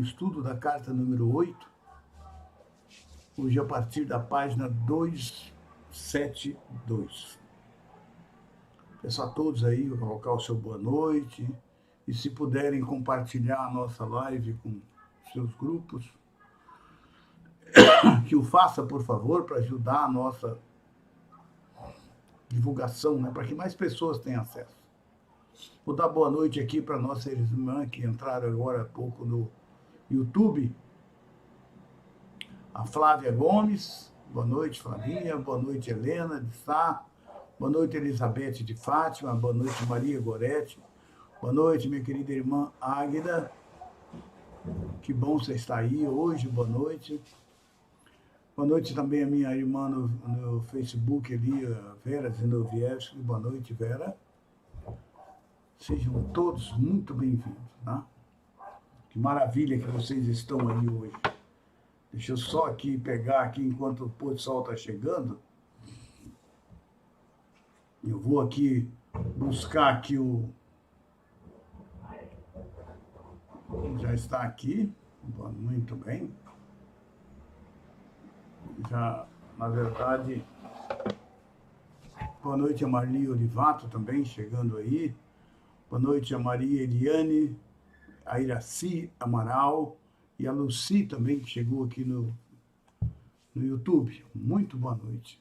estudo da carta número 8, hoje a partir da página 272. Peço a todos aí colocar o seu boa noite e, se puderem, compartilhar a nossa live com seus grupos, que o faça, por favor, para ajudar a nossa divulgação, né, para que mais pessoas tenham acesso. Vou dar boa noite aqui para nossa irmã que entraram agora há pouco no YouTube, a Flávia Gomes. Boa noite, Flavinha. Boa noite, Helena de Sá. Boa noite, Elizabeth de Fátima. Boa noite, Maria Goretti. Boa noite, minha querida irmã Águida. Que bom você estar aí hoje. Boa noite. Boa noite também a minha irmã no Facebook ali, a Vera Zinovievski. Boa noite, Vera. Sejam todos muito bem-vindos, tá? Que maravilha que vocês estão aí hoje. Deixa eu só aqui pegar aqui enquanto o pôr do sol está chegando. Eu vou aqui buscar aqui o... Já está aqui. Muito bem. Já, na verdade... Boa noite a Marli Olivato também, chegando aí. Boa noite a Maria Eliane, a Iraci Amaral e a Luci também, que chegou aqui no YouTube. Muito boa noite.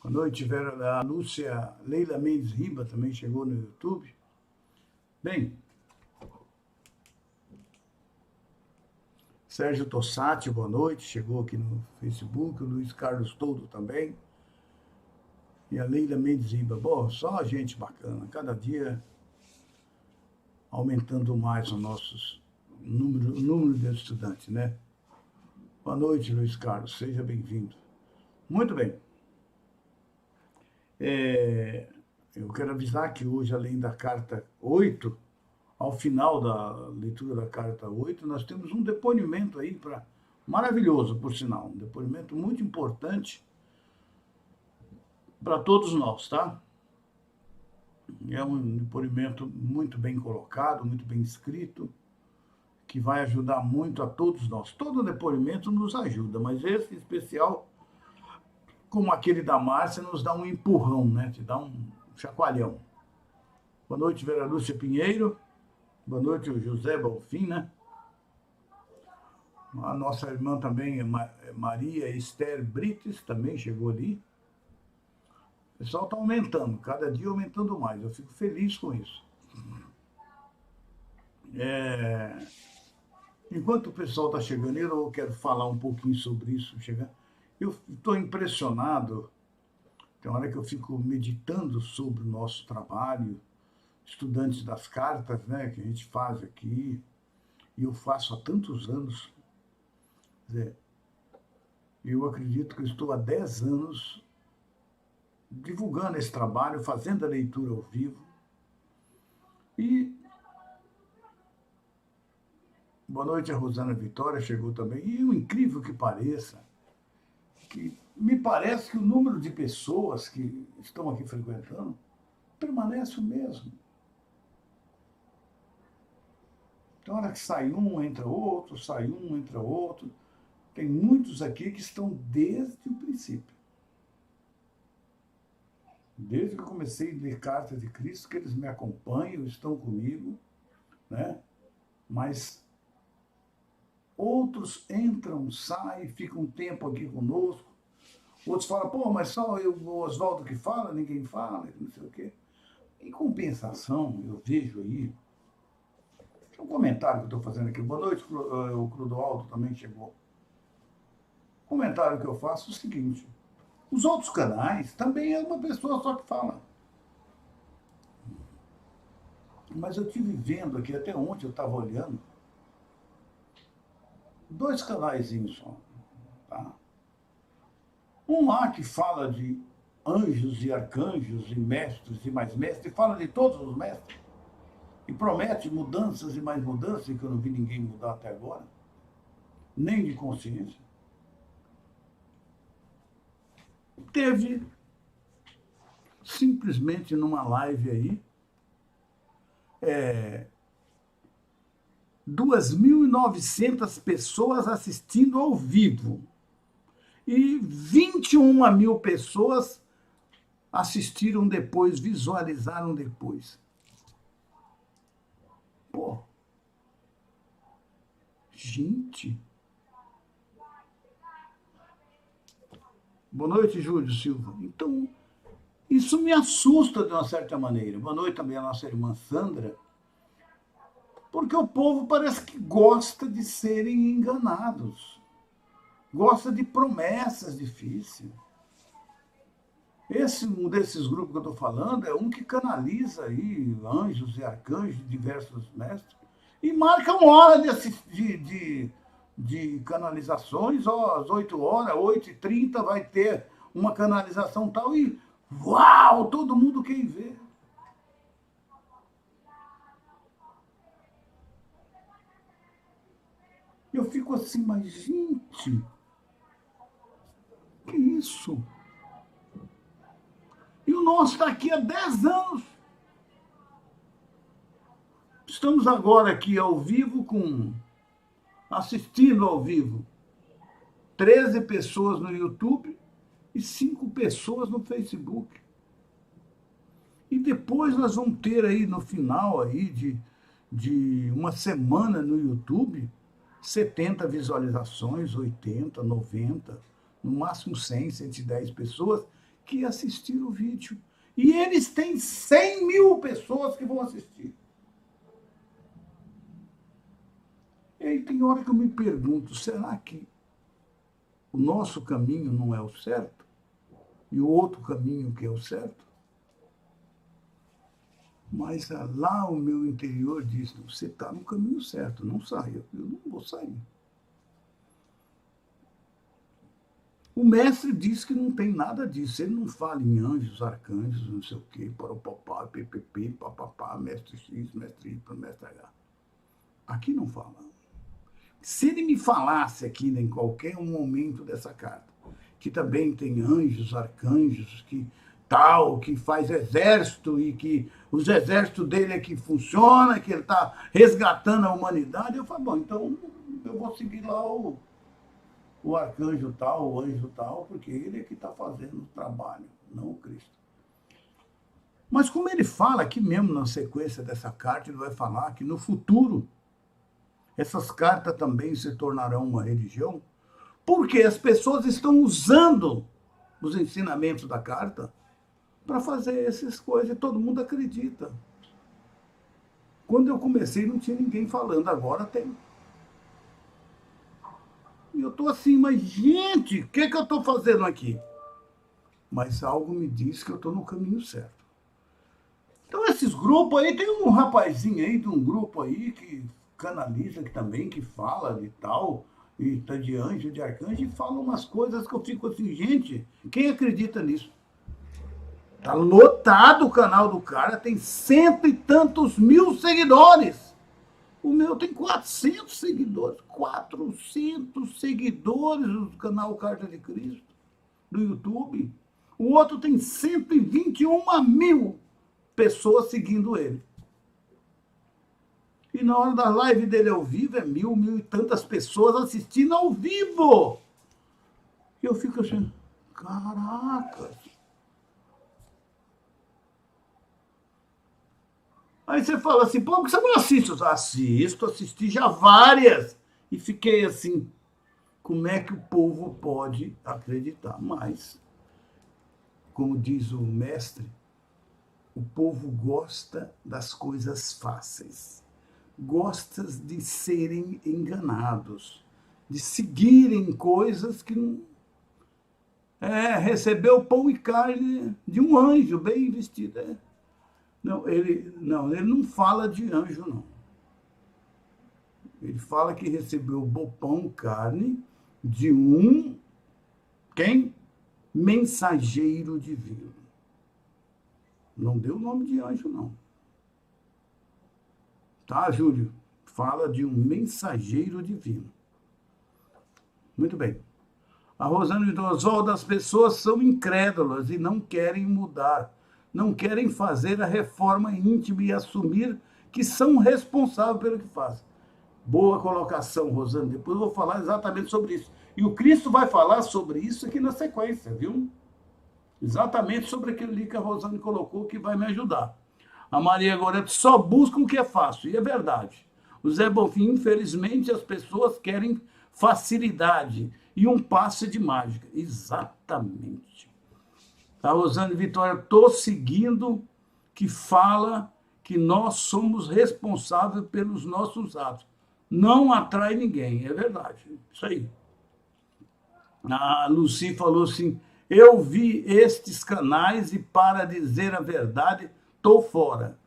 Boa noite, Vera, a Lúcia Leila Mendes Riba também chegou no YouTube. Bem, Sérgio Tossati, boa noite, chegou aqui no Facebook. O Luiz Carlos Todo também. E a Leila Mendes Riba. Bom, só gente bacana, cada dia aumentando mais o nosso número de estudantes, né? Boa noite, Luiz Carlos, seja bem-vindo. Muito bem. Eu quero avisar que hoje, além da carta 8, ao final da leitura da carta 8, nós temos um depoimento aí, maravilhoso, por sinal, um depoimento muito importante para todos nós, tá? É um depoimento muito bem colocado, muito bem escrito, que vai ajudar muito a todos nós. Todo depoimento nos ajuda, mas esse especial, como aquele da Márcia, nos dá um empurrão, né? Te dá um chacoalhão. Boa noite, Vera Lúcia Pinheiro. Boa noite, o José Balfim, né? A nossa irmã também, Maria Esther Brites, também chegou ali. O pessoal está aumentando, cada dia aumentando mais. Eu fico feliz com isso. Enquanto o pessoal está chegando, eu quero falar um pouquinho sobre isso. Eu estou impressionado. Tem hora que eu fico meditando sobre o nosso trabalho, estudantes das cartas, né, que a gente faz aqui, e eu faço há tantos anos. Quer dizer, eu acredito que eu estou há 10 anos divulgando esse trabalho, fazendo a leitura ao vivo. E boa noite, a Rosana Vitória chegou também. E o incrível que pareça, que me parece que o número de pessoas que estão aqui frequentando permanece o mesmo. Então, na hora que sai um, entra outro, sai um, entra outro. Tem muitos aqui que estão desde o princípio. Desde que eu comecei a ler Cartas de Cristo, que eles me acompanham, estão comigo, né? Mas outros entram, saem, ficam um tempo aqui conosco. Outros falam, pô, mas só o Oswaldo que fala, ninguém fala, não sei o quê. Em compensação, eu vejo aí, um comentário que eu estou fazendo aqui. Boa noite, o Crudoaldo também chegou. O comentário que eu faço é o seguinte: os outros canais também é uma pessoa só que fala. Mas eu estive vendo aqui, até ontem eu estava olhando, 2 canaizinhos só. Tá? Um lá que fala de anjos e arcanjos e mestres e mais mestres, e fala de todos os mestres. E promete mudanças e mais mudanças, que eu não vi ninguém mudar até agora, nem de consciência. Teve, simplesmente numa live aí, 2.900 pessoas assistindo ao vivo e 21.000 pessoas assistiram depois, visualizaram depois. Pô, gente. Boa noite, Júlio Silva. Então, isso me assusta de uma certa maneira. Boa noite também a nossa irmã Sandra, porque o povo parece que gosta de serem enganados, gosta de promessas difíceis. Um desses grupos que eu estou falando é um que canaliza aí anjos e arcanjos de diversos mestres e marca uma hora de canalizações, ó, às 8 horas, 8h30 vai ter uma canalização tal e uau, todo mundo quer ver. Eu fico assim, mas gente, que isso? E o nosso está aqui há 10 anos. Estamos agora aqui ao vivo assistindo ao vivo 13 pessoas no YouTube e 5 pessoas no Facebook. E depois nós vamos ter aí no final aí de uma semana no YouTube 70 visualizações, 80, 90, no máximo 100, 110 pessoas que assistiram o vídeo. E eles têm 100.000 pessoas que vão assistir. E aí tem hora que eu me pergunto, será que o nosso caminho não é o certo? E o outro caminho que é o certo? Mas lá o meu interior diz, você está no caminho certo, não saia, eu não vou sair. O mestre diz que não tem nada disso, ele não fala em anjos, arcanjos, não sei o quê, paropopá, ppp, papapá, mestre X, mestre Y, mestre H. Aqui não fala. Se ele me falasse aqui em qualquer momento dessa carta, que também tem anjos, arcanjos, que tal, que faz exército e que os exércitos dele é que funciona, que ele está resgatando a humanidade, eu falo, bom, então eu vou seguir lá o arcanjo tal, o anjo tal, porque ele é que está fazendo o trabalho, não o Cristo. Mas como ele fala aqui mesmo na sequência dessa carta, ele vai falar que no futuro essas cartas também se tornarão uma religião, porque as pessoas estão usando os ensinamentos da carta para fazer essas coisas e todo mundo acredita. Quando eu comecei não tinha ninguém falando, agora tem. E eu estou assim, mas gente, o que eu estou fazendo aqui? Mas algo me diz que eu estou no caminho certo. Então esses grupos aí, tem um rapazinho aí de um grupo aí que canaliza que também, que fala de tal, e tá de anjo, de arcanjo, e fala umas coisas que eu fico assim, gente, quem acredita nisso? Tá lotado o canal do cara, tem 100 e tantos mil seguidores. O meu tem 400 seguidores. 400 seguidores do canal Carta de Cristo, do YouTube. O outro tem 121.000 pessoas seguindo ele. E na hora da live dele ao vivo, é mil e tantas pessoas assistindo ao vivo. E eu fico assim, caraca. Aí você fala assim, pô, por que você não assiste? Eu assisti já várias. E fiquei assim, como é que o povo pode acreditar? Mas, como diz o mestre, o povo gosta das coisas fáceis. Gosta de serem enganados, de seguirem coisas que não... recebeu pão e carne de um anjo bem vestido. Não, ele não fala de anjo, não. Ele fala que recebeu pão e carne de um... Quem? Mensageiro divino. Não deu o nome de anjo, não. Tá, Júlio? Fala de um mensageiro divino. Muito bem. A Rosane do Oswaldo, as pessoas são incrédulas e não querem mudar. Não querem fazer a reforma íntima e assumir que são responsáveis pelo que fazem. Boa colocação, Rosana. Depois eu vou falar exatamente sobre isso. E o Cristo vai falar sobre isso aqui na sequência, viu? Exatamente sobre aquilo ali que a Rosane colocou, que vai me ajudar. A Maria Goretti só busca o que é fácil, e é verdade. O Zé Bonfim, infelizmente, as pessoas querem facilidade e um passe de mágica. Exatamente. A Rosane Vitória, estou seguindo, que fala que nós somos responsáveis pelos nossos atos. Não atrai ninguém, é verdade. Isso aí. A Lucy falou assim, eu vi estes canais e, para dizer a verdade, estou fora.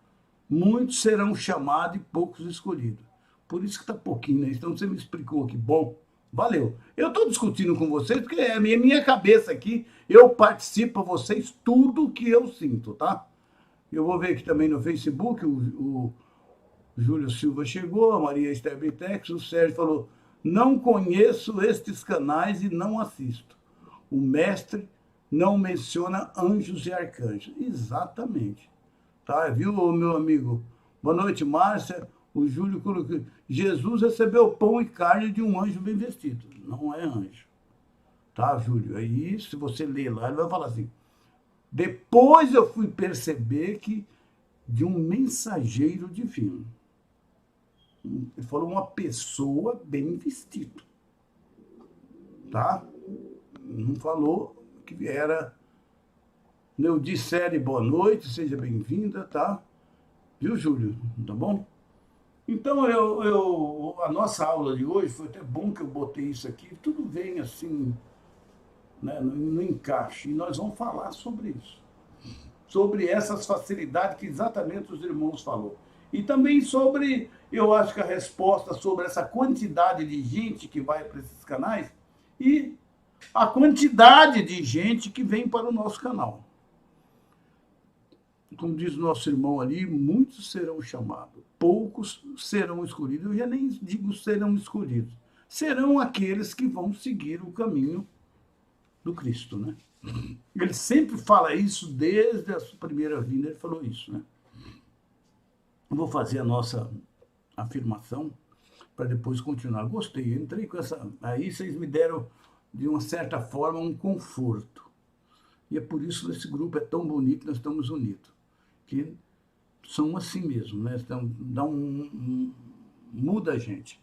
Muitos serão chamados e poucos escolhidos. Por isso que está pouquinho, né? Então você me explicou que bom. Valeu. Eu estou discutindo com vocês porque é a minha cabeça aqui. Eu participo a vocês tudo que eu sinto, tá? Eu vou ver aqui também no Facebook, o Júlio Silva chegou, a Maria Esther Britex, o Sérgio falou, não conheço estes canais e não assisto. O mestre não menciona anjos e arcanjos. Exatamente. Tá, viu, meu amigo? Boa noite, Márcia. O Júlio colocou, Jesus recebeu pão e carne de um anjo bem vestido. Não é anjo. Tá, Júlio? Aí, se você ler lá, ele vai falar assim, depois eu fui perceber que de um mensageiro divino. Ele falou uma pessoa bem vestida. Tá? Não falou que era... Eu disse, boa noite, seja bem-vinda, tá? Viu, Júlio? Tá bom? Então, a nossa aula de hoje, foi até bom que eu botei isso aqui, tudo vem assim, né, no encaixe, e nós vamos falar sobre isso. Sobre essas facilidades que exatamente os irmãos falou. E também sobre, eu acho que a resposta sobre essa quantidade de gente que vai para esses canais e a quantidade de gente que vem para o nosso canal. Como diz o nosso irmão ali, muitos serão chamados, poucos serão escolhidos. Eu já nem digo serão escolhidos, serão aqueles que vão seguir o caminho do Cristo, né? Ele sempre fala isso, desde a sua primeira vinda, ele falou isso, né? Eu vou fazer a nossa afirmação para depois continuar. Gostei, entrei com essa... Aí vocês me deram, de uma certa forma, um conforto. E é por isso que esse grupo é tão bonito, nós estamos unidos. Que são assim mesmo, né? Então, muda a gente.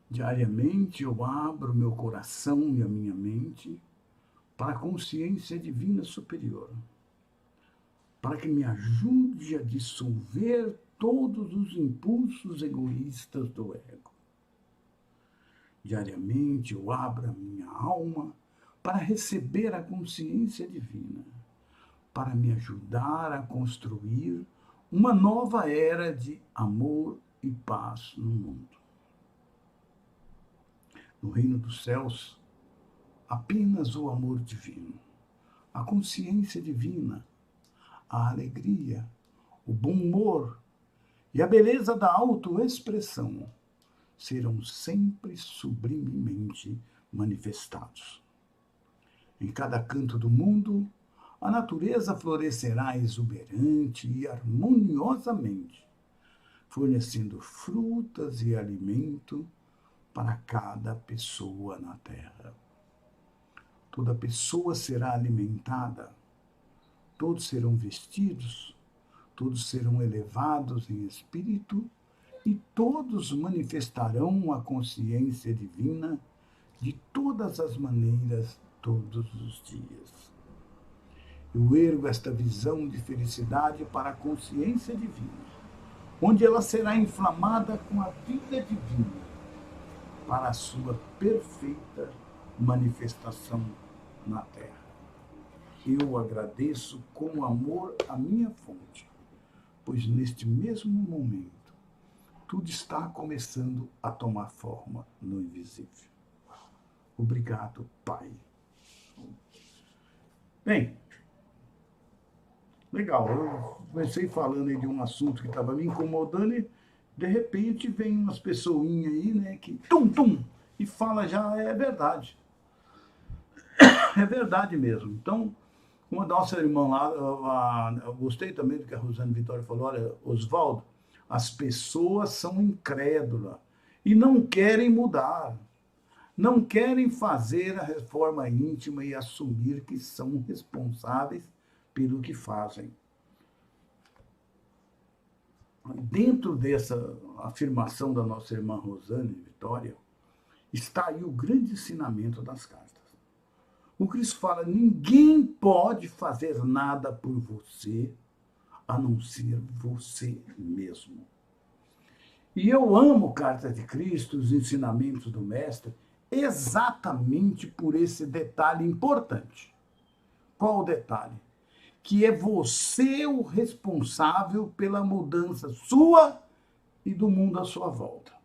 Diariamente eu abro meu coração e a minha mente para a consciência divina superior, para que me ajude a dissolver todos os impulsos egoístas do ego. Diariamente eu abro a minha alma para receber a consciência divina, para me ajudar a construir uma nova era de amor e paz no mundo. No reino dos céus, apenas o amor divino, a consciência divina, a alegria, o bom humor e a beleza da autoexpressão serão sempre sublimemente manifestados. Em cada canto do mundo, a natureza florescerá exuberante e harmoniosamente, fornecendo frutas e alimento para cada pessoa na Terra. Toda pessoa será alimentada, todos serão vestidos, todos serão elevados em espírito e todos manifestarão a consciência divina de todas as maneiras, todos os dias. Eu ergo esta visão de felicidade para a consciência divina, onde ela será inflamada com a vida divina, para a sua perfeita manifestação na Terra. Eu agradeço com amor a minha fonte, pois neste mesmo momento, tudo está começando a tomar forma no invisível. Obrigado, Pai. Bem, legal, eu comecei falando aí de um assunto que estava me incomodando e, de repente, vem umas pessoinhas aí, né, que tum, e fala já, é verdade. É verdade mesmo. Então, Uma nossa irmã lá, eu gostei também do que a Rosane Vitória falou, olha, Oswaldo, as pessoas são incrédulas e não querem mudar, não querem fazer a reforma íntima e assumir que são responsáveis pelo que fazem. Dentro dessa afirmação da nossa irmã Rosane Vitória, está aí o grande ensinamento das cartas. O Cristo fala, ninguém pode fazer nada por você, a não ser você mesmo. E eu amo Carta de Cristo, os ensinamentos do Mestre, exatamente por esse detalhe importante. Qual o detalhe? Que é você o responsável pela mudança sua e do mundo à sua volta.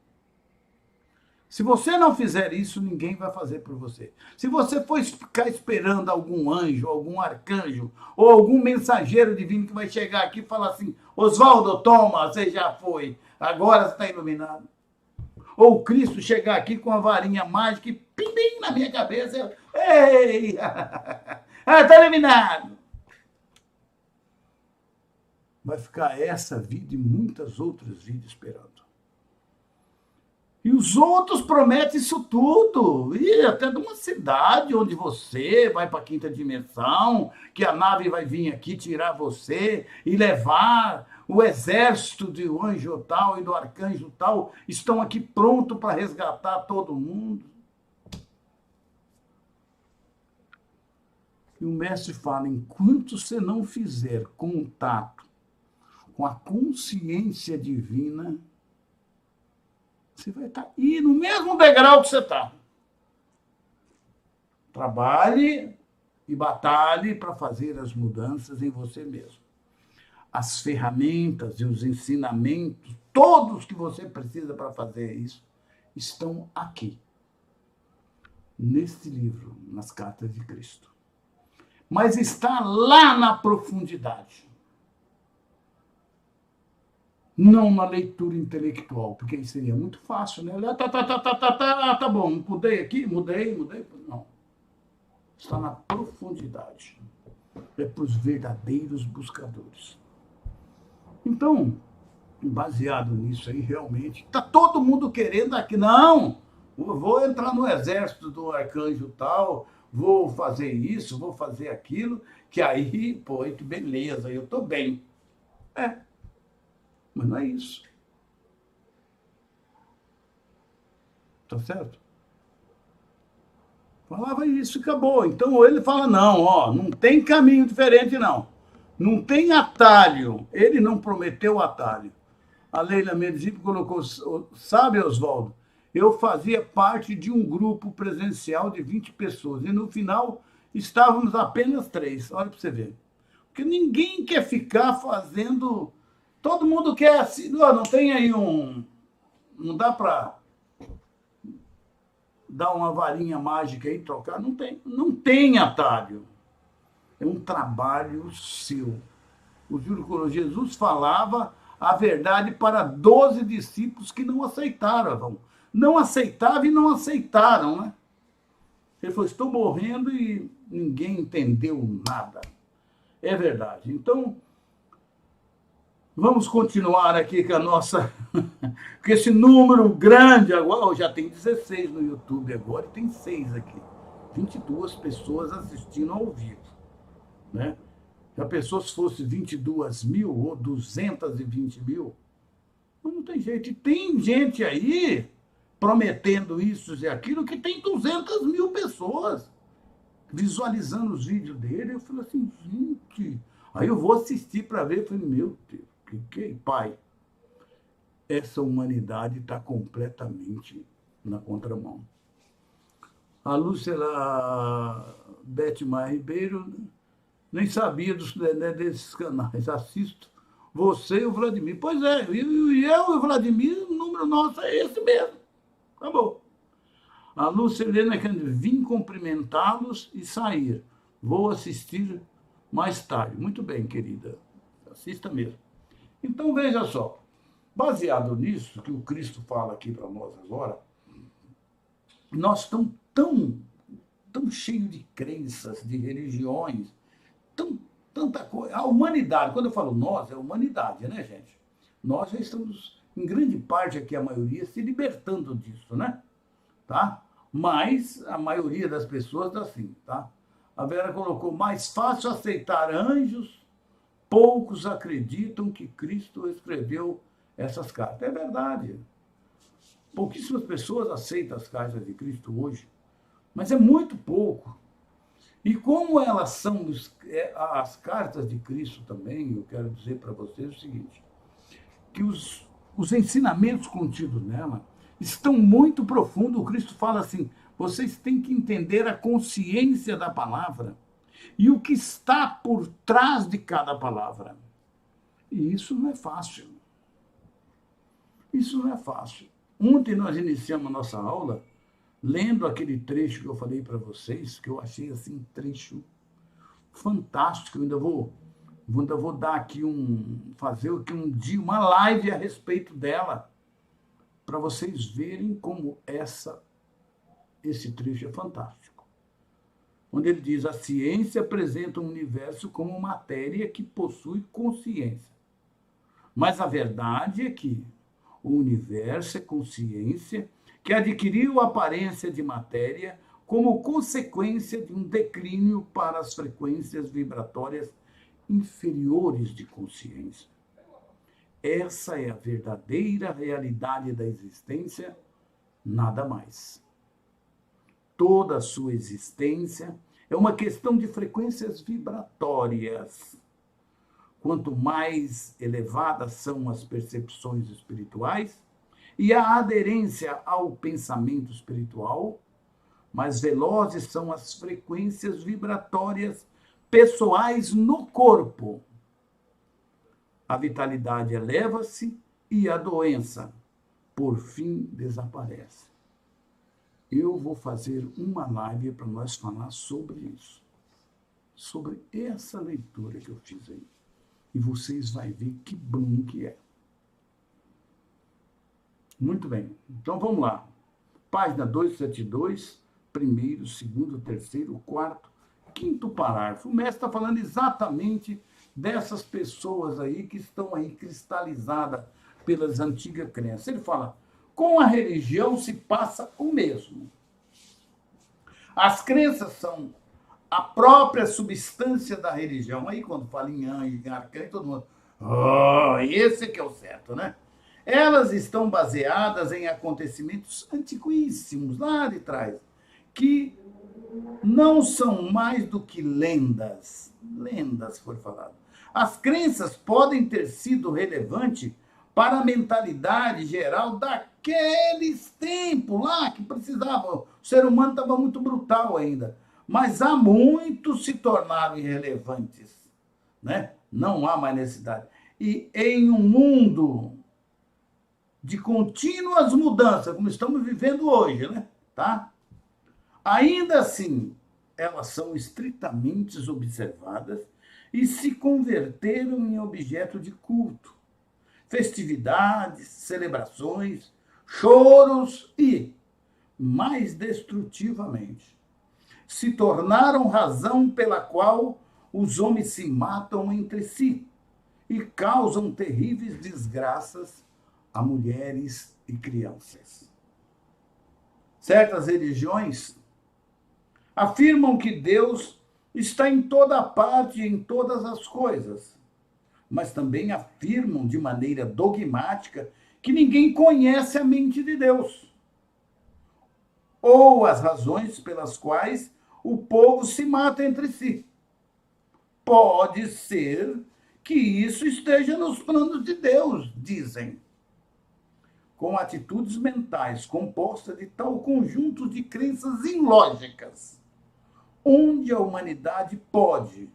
Se você não fizer isso, ninguém vai fazer por você. Se você for ficar esperando algum anjo, algum arcanjo, ou algum mensageiro divino que vai chegar aqui e falar assim, Oswaldo, toma, você já foi, agora você está iluminado. Ou Cristo chegar aqui com a varinha mágica e pim, na minha cabeça, eu, ei, está iluminado. Vai ficar essa vida e muitas outras vidas esperando. E os outros prometem isso tudo. E até de uma cidade onde você vai para a quinta dimensão, que a nave vai vir aqui tirar você e levar o exército do anjo tal e do arcanjo tal, estão aqui prontos para resgatar todo mundo. E o mestre fala, enquanto você não fizer contato com a consciência divina, você vai estar aí no mesmo degrau que você está. Trabalhe e batalhe para fazer as mudanças em você mesmo. As ferramentas e os ensinamentos, todos que você precisa para fazer isso, estão aqui, neste livro, nas Cartas de Cristo. Mas está lá na profundidade. Não na leitura intelectual, porque aí seria muito fácil, né? Tá bom, mudei aqui, mudei. Não. Está na profundidade. É para os verdadeiros buscadores. Então, baseado nisso aí, realmente, está todo mundo querendo aqui. Não, vou entrar no exército do arcanjo tal, vou fazer isso, vou fazer aquilo, que aí, pô, que beleza, eu estou bem. Mas não é isso. Tá certo? Falava isso e acabou. Então ele fala, não tem caminho diferente, não. Não tem atalho. Ele não prometeu atalho. A Leila Mendes colocou, sabe, Oswaldo, eu fazia parte de um grupo presencial de 20 pessoas e no final estávamos apenas 3. Olha para você ver. Porque ninguém quer ficar fazendo... Todo mundo quer assim, não tem aí um... Não dá para dar uma varinha mágica aí, trocar? Não tem atalho. É um trabalho seu. O Júlio Coro, Jesus falava a verdade para 12 discípulos que não aceitaram. Não aceitavam e não aceitaram, né? Ele falou, estou morrendo e ninguém entendeu nada. É verdade. Então... Vamos continuar aqui com a nossa... com esse número grande agora. Já tem 16 no YouTube agora e tem 6 aqui. 22 pessoas assistindo ao vivo. Né? Já pensou se fosse 22 mil ou 220 mil? Mas não tem jeito. E tem gente aí prometendo isso e aquilo que tem 200 mil pessoas visualizando os vídeos dele. Eu falei assim, gente... Aí eu vou assistir para ver. Eu falei, meu Deus. Pai, essa humanidade está completamente na contramão. A Lúcia Betmar Ribeiro nem sabia desses canais. Assisto você e o Vladimir. Pois é, eu e o Vladimir, o número nosso é esse mesmo. Acabou. A Lúcia Helena vim cumprimentá-los e sair. Vou assistir mais tarde. Muito bem, querida. Assista mesmo. Então, veja só, baseado nisso que o Cristo fala aqui para nós agora, nós estamos tão cheios de crenças, de religiões, tanta coisa. A humanidade, quando eu falo nós, é a humanidade, né, gente? Nós já estamos, em grande parte aqui, a maioria, se libertando disso, né? Tá? Mas a maioria das pessoas está assim, tá? A Vera colocou, mais fácil aceitar anjos, poucos acreditam que Cristo escreveu essas cartas. É verdade. Pouquíssimas pessoas aceitam as cartas de Cristo hoje, mas é muito pouco. E como elas são as cartas de Cristo também, eu quero dizer para vocês o seguinte, que os ensinamentos contidos nela estão muito profundos. O Cristo fala assim, vocês têm que entender a consciência da palavra e o que está por trás de cada palavra. E isso não é fácil. Isso não é fácil. Ontem nós iniciamos a nossa aula lendo aquele trecho que eu falei para vocês, que eu achei assim um trecho fantástico. Eu ainda vou dar aqui fazer aqui um dia uma live a respeito dela, para vocês verem como esse trecho é fantástico. Onde ele diz, a ciência apresenta o universo como matéria que possui consciência. Mas a verdade é que o universo é consciência que adquiriu a aparência de matéria como consequência de um declínio para as frequências vibratórias inferiores de consciência. Essa é a verdadeira realidade da existência, nada mais. Toda a sua existência é uma questão de frequências vibratórias. Quanto mais elevadas são as percepções espirituais e a aderência ao pensamento espiritual, mais velozes são as frequências vibratórias pessoais no corpo. A vitalidade eleva-se e a doença, por fim, desaparece. Eu vou fazer uma live para nós falar sobre isso, sobre essa leitura que eu fiz aí. E vocês vão ver que bom que é. Muito bem, então vamos lá. Página 272, primeiro, segundo, terceiro, quarto, quinto parágrafo. O mestre está falando exatamente dessas pessoas aí que estão aí cristalizadas pelas antigas crenças. Ele fala, com a religião se passa o mesmo. As crenças são a própria substância da religião. Aí quando fala em anjo, em arcanjo, todo mundo, esse que é o certo, né? Elas estão baseadas em acontecimentos antiquíssimos, lá de trás, que não são mais do que lendas. Lendas, foi falado. As crenças podem ter sido relevantes para a mentalidade geral daqueles tempos lá que precisavam. O ser humano estava muito brutal ainda. Mas há muitos se tornaram irrelevantes, né? Não há mais necessidade. E em um mundo de contínuas mudanças, como estamos vivendo hoje, né? Tá? Ainda assim, elas são estritamente observadas e se converteram em objeto de culto, festividades, celebrações, choros e, mais destrutivamente, se tornaram razão pela qual os homens se matam entre si e causam terríveis desgraças a mulheres e crianças. Certas religiões afirmam que Deus está em toda parte e em todas as coisas, mas também afirmam de maneira dogmática que ninguém conhece a mente de Deus, ou as razões pelas quais o povo se mata entre si. Pode ser que isso esteja nos planos de Deus, dizem. Com atitudes mentais compostas de tal conjunto de crenças ilógicas, onde a humanidade pode,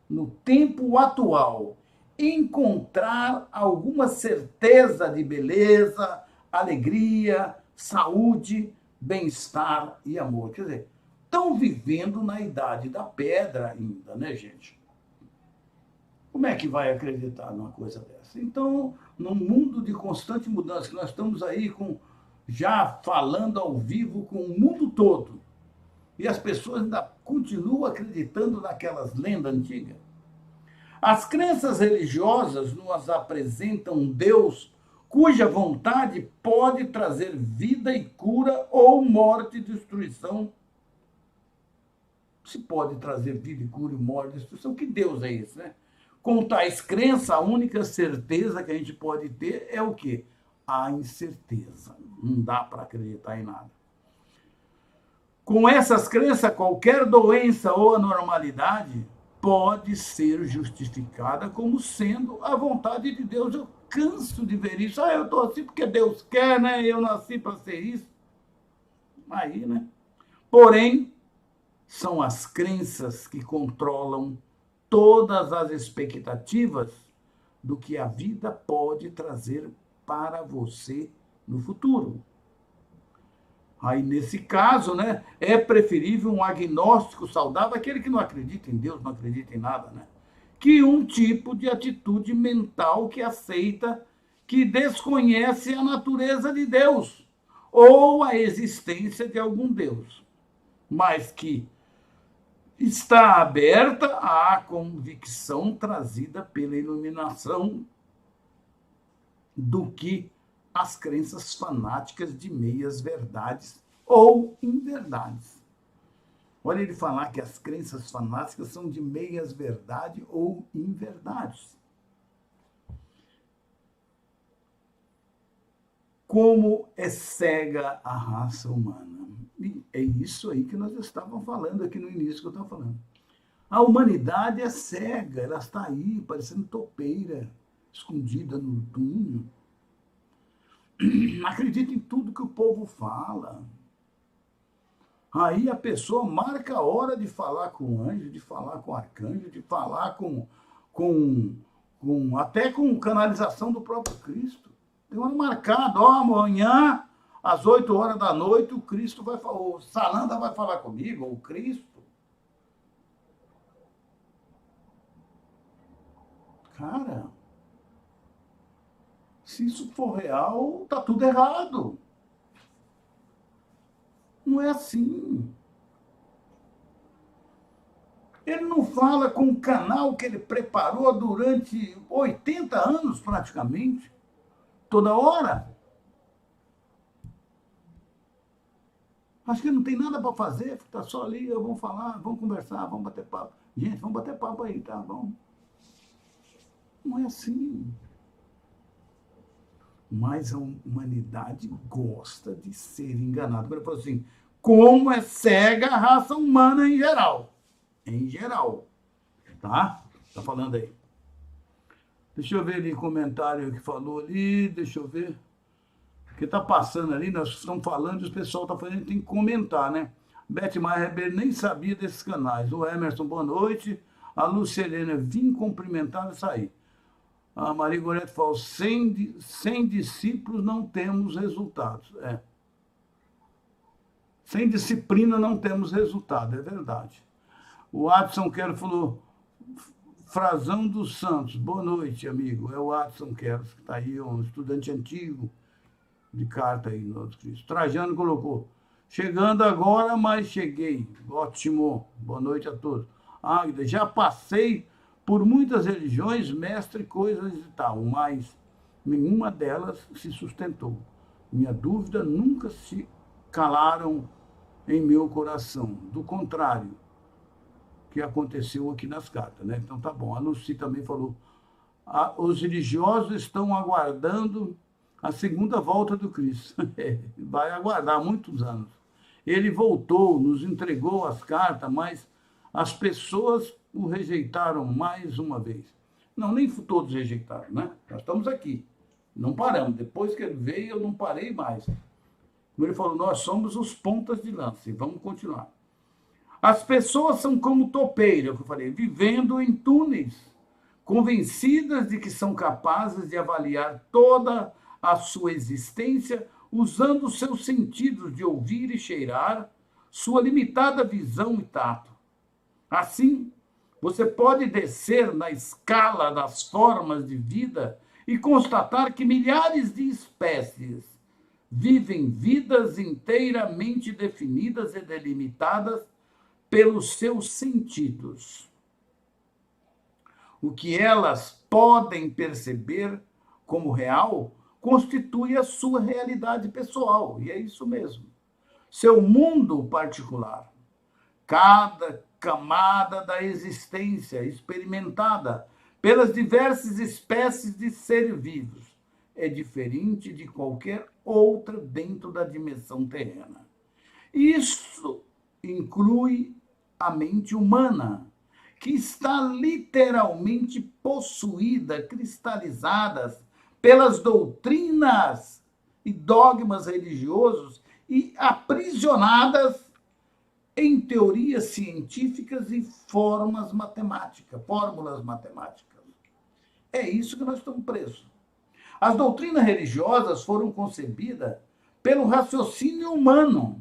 no tempo atual, encontrar alguma certeza de beleza, alegria, saúde, bem-estar e amor. Quer dizer, estão vivendo na idade da pedra ainda, né, gente? Como é que vai acreditar numa coisa dessa? Então, num mundo de constante mudança, que nós estamos aí já falando ao vivo com o mundo todo, e as pessoas ainda continuam acreditando naquelas lendas antigas, As crenças religiosas nos apresentam um Deus cuja vontade pode trazer vida e cura ou morte e destruição. Se pode trazer vida e cura, morte e destruição, que Deus é esse, né? Com tais crenças, a única certeza que a gente pode ter é o quê? A incerteza. Não dá para acreditar em nada. Com essas crenças, qualquer doença ou anormalidade pode ser justificada como sendo a vontade de Deus. Eu canso de ver isso. Eu estou assim porque Deus quer, né? Eu nasci para ser isso. Aí, né? Porém, são as crenças que controlam todas as expectativas do que a vida pode trazer para você no futuro. Aí, nesse caso, né, é preferível um agnóstico saudável, aquele que não acredita em Deus, não acredita em nada, né, que um tipo de atitude mental que aceita, que desconhece a natureza de Deus ou a existência de algum Deus, mas que está aberta à convicção trazida pela iluminação do que as crenças fanáticas de meias verdades ou inverdades. Olha ele falar que as crenças fanáticas são de meias verdade ou inverdades. Como é cega a raça humana. E é isso aí que nós estávamos falando aqui no início que eu estava falando. A humanidade é cega, ela está aí, parecendo topeira, escondida no túnel. Acredita em tudo que o povo fala. Aí a pessoa marca a hora de falar com o anjo, de falar com o arcanjo, de falar até com canalização do próprio Cristo. Tem hora marcada, amanhã, às 8 horas da noite, o Cristo vai falar, o Sananda vai falar comigo, o Cristo. Cara, se isso for real, tá tudo errado. Não é assim. Ele não fala com o canal que ele preparou durante 80 anos, praticamente, toda hora. Acho que não tem nada para fazer, está só ali, vamos falar, vamos conversar, vamos bater papo. Gente, vamos bater papo aí, tá bom? Não é assim. Mas a humanidade gosta de ser enganada. Ele falou assim, como é cega a raça humana em geral. Em geral. Tá? Tá falando aí. Deixa eu ver ali o comentário que falou ali, deixa eu ver. Porque tá passando ali, nós estamos falando e o pessoal tá fazendo, tem que comentar, né? Beth Maia Ribeiro nem sabia desses canais. O Emerson, boa noite. A Lúcia Helena, vim cumprimentar e sair. A Maria Goretti fala, sem discípulos não temos resultados. É. Sem disciplina não temos resultado, é verdade. O Adson Quero falou, Frazão dos Santos, boa noite, amigo. É o Adson Quero, que está aí, um estudante antigo de carta aí no outro Cristo. Trajano colocou, chegando agora, mas cheguei. Ótimo, boa noite a todos. Águida, já passei por muitas religiões, mestre, coisas e tal, mas nenhuma delas se sustentou. Minha dúvida nunca se calaram em meu coração. Do contrário, que aconteceu aqui nas cartas, né? Então tá bom. A Lucy também falou, os religiosos estão aguardando a segunda volta do Cristo. Vai aguardar muitos anos. Ele voltou, nos entregou as cartas, mas as pessoas o rejeitaram mais uma vez. Não, nem todos rejeitaram, né? Nós estamos aqui. Não paramos. Depois que ele veio, eu não parei mais. Como ele falou, nós somos os pontas de lança. E vamos continuar. As pessoas são como topeira, que eu falei, vivendo em túneis, convencidas de que são capazes de avaliar toda a sua existência usando os seus sentidos de ouvir e cheirar, sua limitada visão e tato. Assim, você pode descer na escala das formas de vida e constatar que milhares de espécies vivem vidas inteiramente definidas e delimitadas pelos seus sentidos. o que elas podem perceber como real, constitui a sua realidade pessoal. E é isso mesmo. Seu mundo particular. Cada camada da existência experimentada pelas diversas espécies de seres vivos é diferente de qualquer outra dentro da dimensão terrena. Isso inclui a mente humana, que está literalmente possuída, cristalizadas pelas doutrinas e dogmas religiosos e aprisionadas em teorias científicas e fórmulas matemáticas. É isso que nós estamos presos. As doutrinas religiosas foram concebidas pelo raciocínio humano,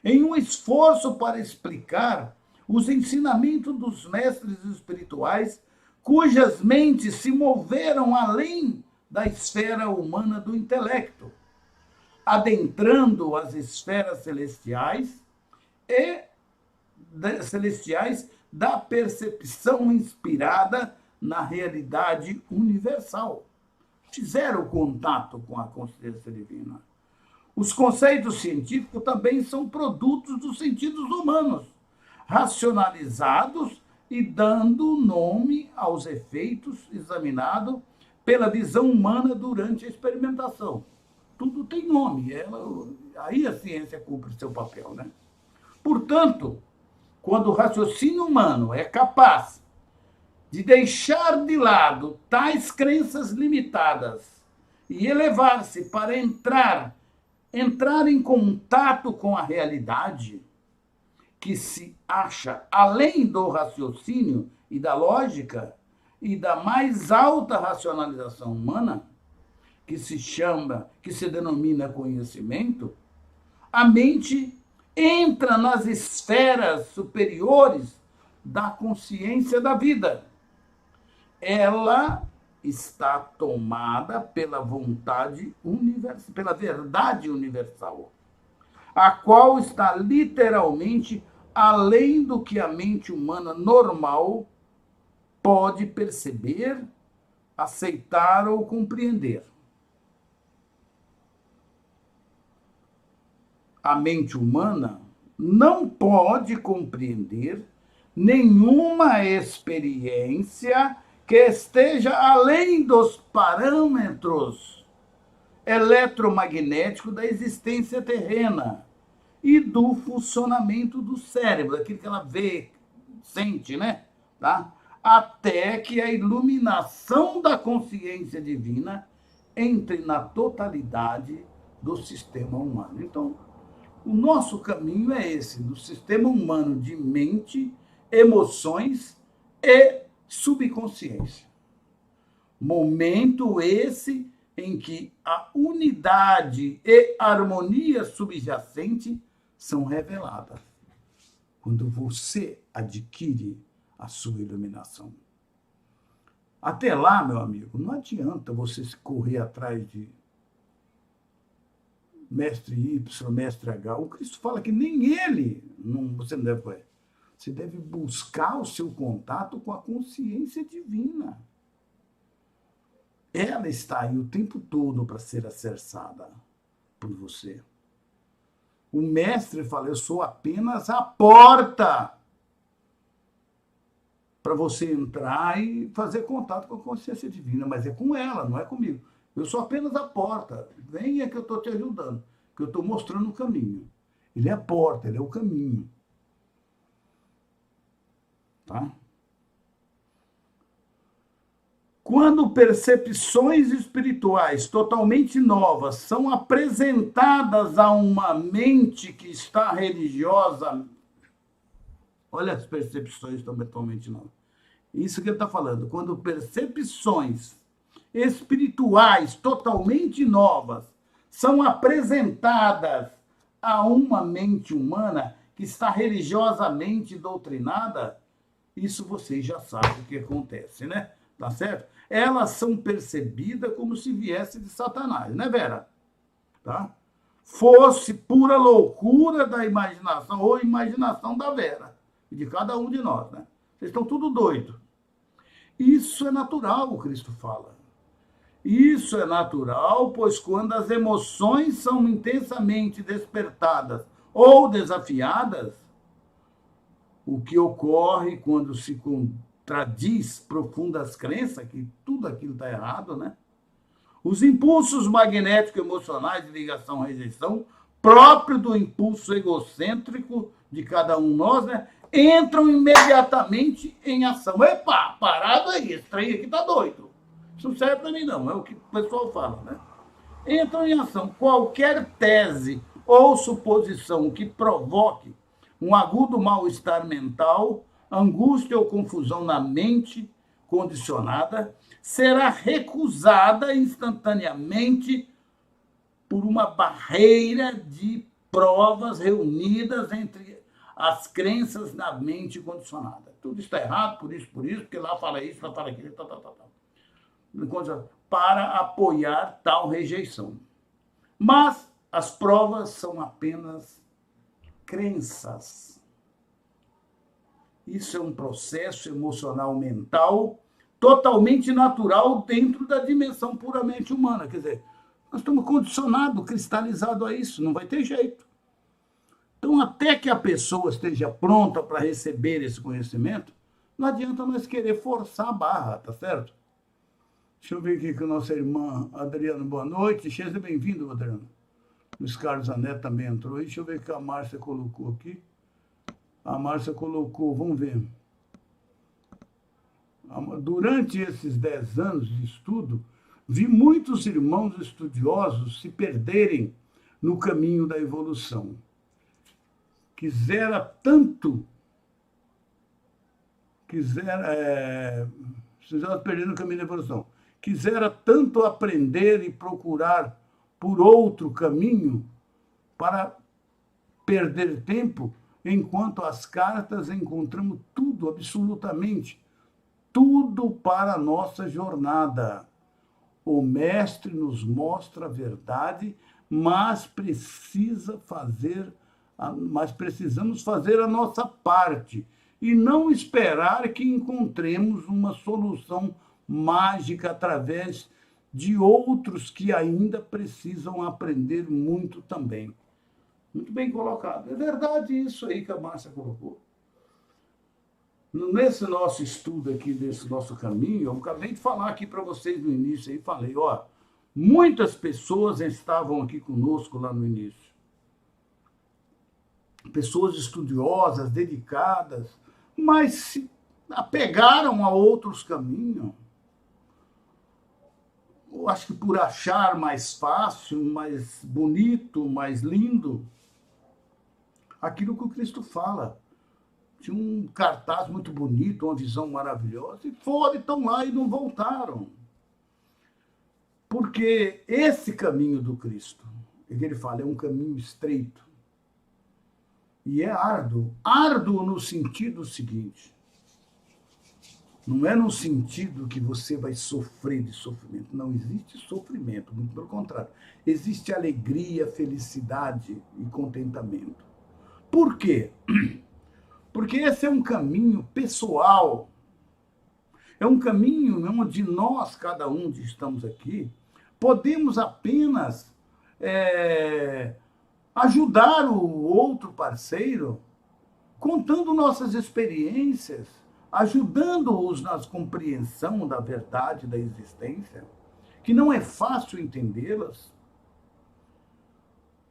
em um esforço para explicar os ensinamentos dos mestres espirituais, cujas mentes se moveram além da esfera humana do intelecto, adentrando as esferas celestiais da percepção inspirada na realidade universal. Fizeram contato com a consciência divina. Os conceitos científicos também são produtos dos sentidos humanos, racionalizados e dando nome aos efeitos examinados pela visão humana durante a experimentação. Tudo tem nome, aí a ciência cumpre seu papel, né? Portanto, quando o raciocínio humano é capaz de deixar de lado tais crenças limitadas e elevar-se para entrar em contato com a realidade que se acha além do raciocínio e da lógica e da mais alta racionalização humana, que se denomina conhecimento, a mente entra nas esferas superiores da consciência da vida. Ela está tomada pela vontade universal, pela verdade universal, a qual está literalmente além do que a mente humana normal pode perceber, aceitar ou compreender. A mente humana não pode compreender nenhuma experiência que esteja além dos parâmetros eletromagnéticos da existência terrena e do funcionamento do cérebro, aquilo que ela vê, sente, né? Tá? Até que a iluminação da consciência divina entre na totalidade do sistema humano. Então, o nosso caminho é esse, do sistema humano de mente, emoções e subconsciência. Momento esse em que a unidade e harmonia subjacente são reveladas, quando você adquire a sua iluminação. Até lá, meu amigo, não adianta você correr atrás de mestre Y, mestre H. O Cristo fala que nem ele você não deve fazer. Você deve buscar o seu contato com a consciência divina. Ela está aí o tempo todo para ser acessada por você. O mestre fala, eu sou apenas a porta para você entrar e fazer contato com a consciência divina, mas é com ela, não é comigo. Eu sou apenas a porta. Venha que eu estou te ajudando, que eu estou mostrando o caminho. Ele é a porta, ele é o caminho. Tá? Quando percepções espirituais totalmente novas são apresentadas a uma mente que está religiosa, olha as percepções totalmente novas. Isso que ele está falando. Quando percepções espirituais totalmente novas são apresentadas a uma mente humana que está religiosamente doutrinada, isso vocês já sabem o que acontece, né? Tá certo? Elas são percebidas como se viesse de Satanás, né, Vera? Tá? Fosse pura loucura da imaginação ou imaginação da Vera, e de cada um de nós, né? Vocês estão tudo doido. Isso é natural, o Cristo fala. Isso é natural, pois quando as emoções são intensamente despertadas ou desafiadas, o que ocorre quando se contradiz profundas crenças, que tudo aquilo está errado, né? Os impulsos magnéticos emocionais de ligação-rejeição, próprio do impulso egocêntrico de cada um de nós, né? Entram imediatamente em ação. Epa, parado aí, esse trem aqui tá doido. Isso não serve para mim, não, é o que o pessoal fala, né? Entram em ação. Qualquer tese ou suposição que provoque um agudo mal-estar mental, angústia ou confusão na mente condicionada, será recusada instantaneamente por uma barreira de provas reunidas entre as crenças na mente condicionada. Tudo está errado, por isso, porque lá fala isso, lá fala aquilo, para apoiar tal rejeição. Mas as provas são apenas crenças. Isso é um processo emocional mental totalmente natural dentro da dimensão puramente humana. Quer dizer, nós estamos condicionados, cristalizados a isso, não vai ter jeito. Então, até que a pessoa esteja pronta para receber esse conhecimento, não adianta nós querer forçar a barra, tá certo? Deixa eu ver aqui com a nossa irmã Adriana, boa noite. Seja bem-vindo, Adriana. Luiz Carlos Anete também entrou aí. Deixa eu ver o que a Márcia colocou aqui. A Márcia colocou, vamos ver. Durante esses 10 anos de estudo, vi muitos irmãos estudiosos se perderem no caminho da evolução. Quisera tanto aprender e procurar por outro caminho para perder tempo, enquanto as cartas encontramos tudo, absolutamente tudo para a nossa jornada. O mestre nos mostra a verdade, mas precisamos fazer a nossa parte e não esperar que encontremos uma solução mágica através de outros que ainda precisam aprender muito também. Muito bem colocado. É verdade isso aí que a Márcia colocou. Nesse nosso estudo aqui, desse nosso caminho, eu acabei de falar aqui para vocês no início, aí falei, muitas pessoas estavam aqui conosco lá no início. Pessoas estudiosas, dedicadas, mas se apegaram a outros caminhos. Eu acho que por achar mais fácil, mais bonito, mais lindo, aquilo que o Cristo fala. Tinha um cartaz muito bonito, uma visão maravilhosa, e estão lá e não voltaram. Porque esse caminho do Cristo, ele fala, é um caminho estreito. E é árduo. Árduo no sentido seguinte, não é no sentido que você vai sofrer de sofrimento. Não existe sofrimento, muito pelo contrário. Existe alegria, felicidade e contentamento. Por quê? Porque esse é um caminho pessoal. É um caminho onde nós, cada um que estamos aqui, podemos apenas ajudar o outro parceiro contando nossas experiências, ajudando-os na compreensão da verdade da existência, que não é fácil entendê-las,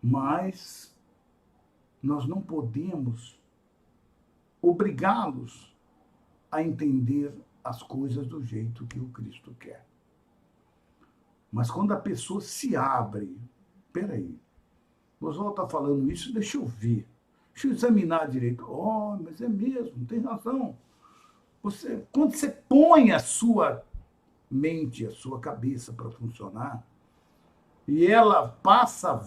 mas nós não podemos obrigá-los a entender as coisas do jeito que o Cristo quer. Mas quando a pessoa se abre, peraí, o Oswaldo está falando isso, deixa eu ver, deixa eu examinar direito. Mas é mesmo, tem razão. Quando você põe a sua mente, a sua cabeça para funcionar, e ela passa a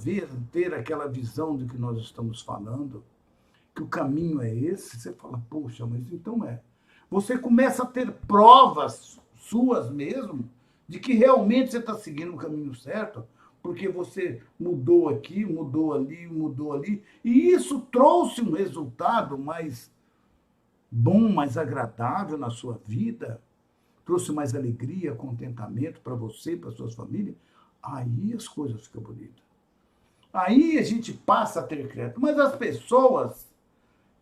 ter aquela visão de que nós estamos falando, que o caminho é esse, você fala, poxa, mas então é. Você começa a ter provas suas mesmo de que realmente você está seguindo o caminho certo, porque você mudou aqui, mudou ali, e isso trouxe um resultado mais bom, mais agradável na sua vida. trouxe mais alegria, contentamento para você, para suas famílias, aí as coisas ficam bonitas. Aí a gente passa a ter crédito. Mas as pessoas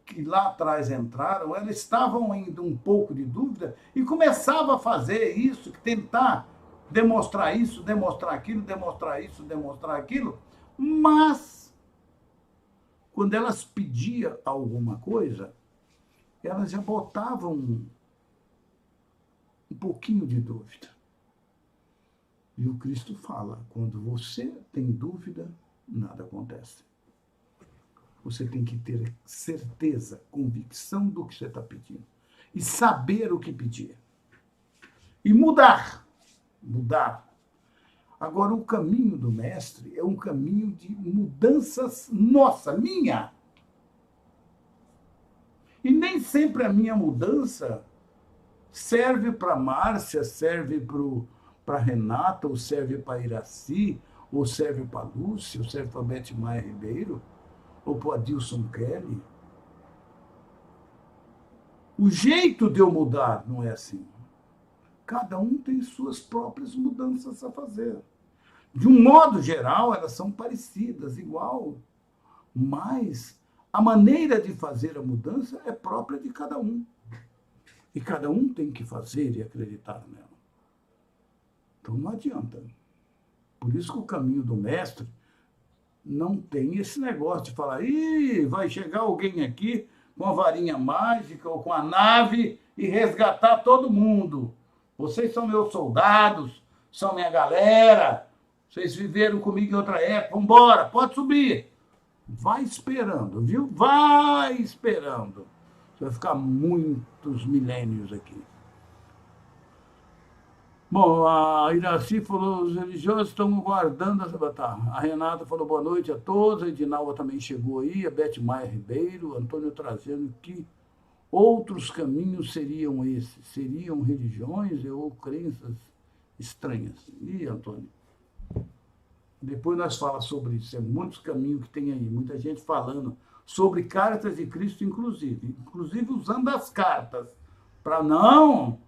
que lá atrás entraram, elas estavam ainda um pouco de dúvida e começavam a fazer isso, tentar demonstrar isso, demonstrar aquilo, demonstrar isso, demonstrar aquilo, mas quando elas pediam alguma coisa, elas já botavam um pouquinho de dúvida. E o Cristo fala, quando você tem dúvida, nada acontece. Você tem que ter certeza, convicção do que você está pedindo. E saber o que pedir. E mudar. Mudar. Agora, o caminho do mestre é um caminho de mudanças nossa, minha. E nem sempre a minha mudança serve para a Márcia, serve para a Renata, ou serve para a Iraci, ou serve para a Lúcia, ou serve para a Beth Maia Ribeiro, ou para o Adilson Kelly. O jeito de eu mudar não é assim. Cada um tem suas próprias mudanças a fazer. De um modo geral, elas são parecidas, igual. Mas a maneira de fazer a mudança é própria de cada um. E cada um tem que fazer e acreditar nela. Então não adianta. Por isso que o caminho do mestre não tem esse negócio de falar, vai chegar alguém aqui com a varinha mágica ou com a nave e resgatar todo mundo. Vocês são meus soldados, são minha galera, vocês viveram comigo em outra época, vambora, pode subir. Vai esperando, viu? Vai esperando. Você vai ficar muitos milênios aqui. Bom, a Iraci falou, os religiosos estão guardando essa batalha. A Renata falou boa noite a todos, a Edinalva também chegou aí, a Beth Maia Ribeiro, Antônio trazendo que outros caminhos seriam esses? Seriam religiões ou crenças estranhas? Antônio, depois nós falamos sobre isso, é muitos caminhos que tem aí, muita gente falando sobre cartas de Cristo, inclusive usando as cartas, para não...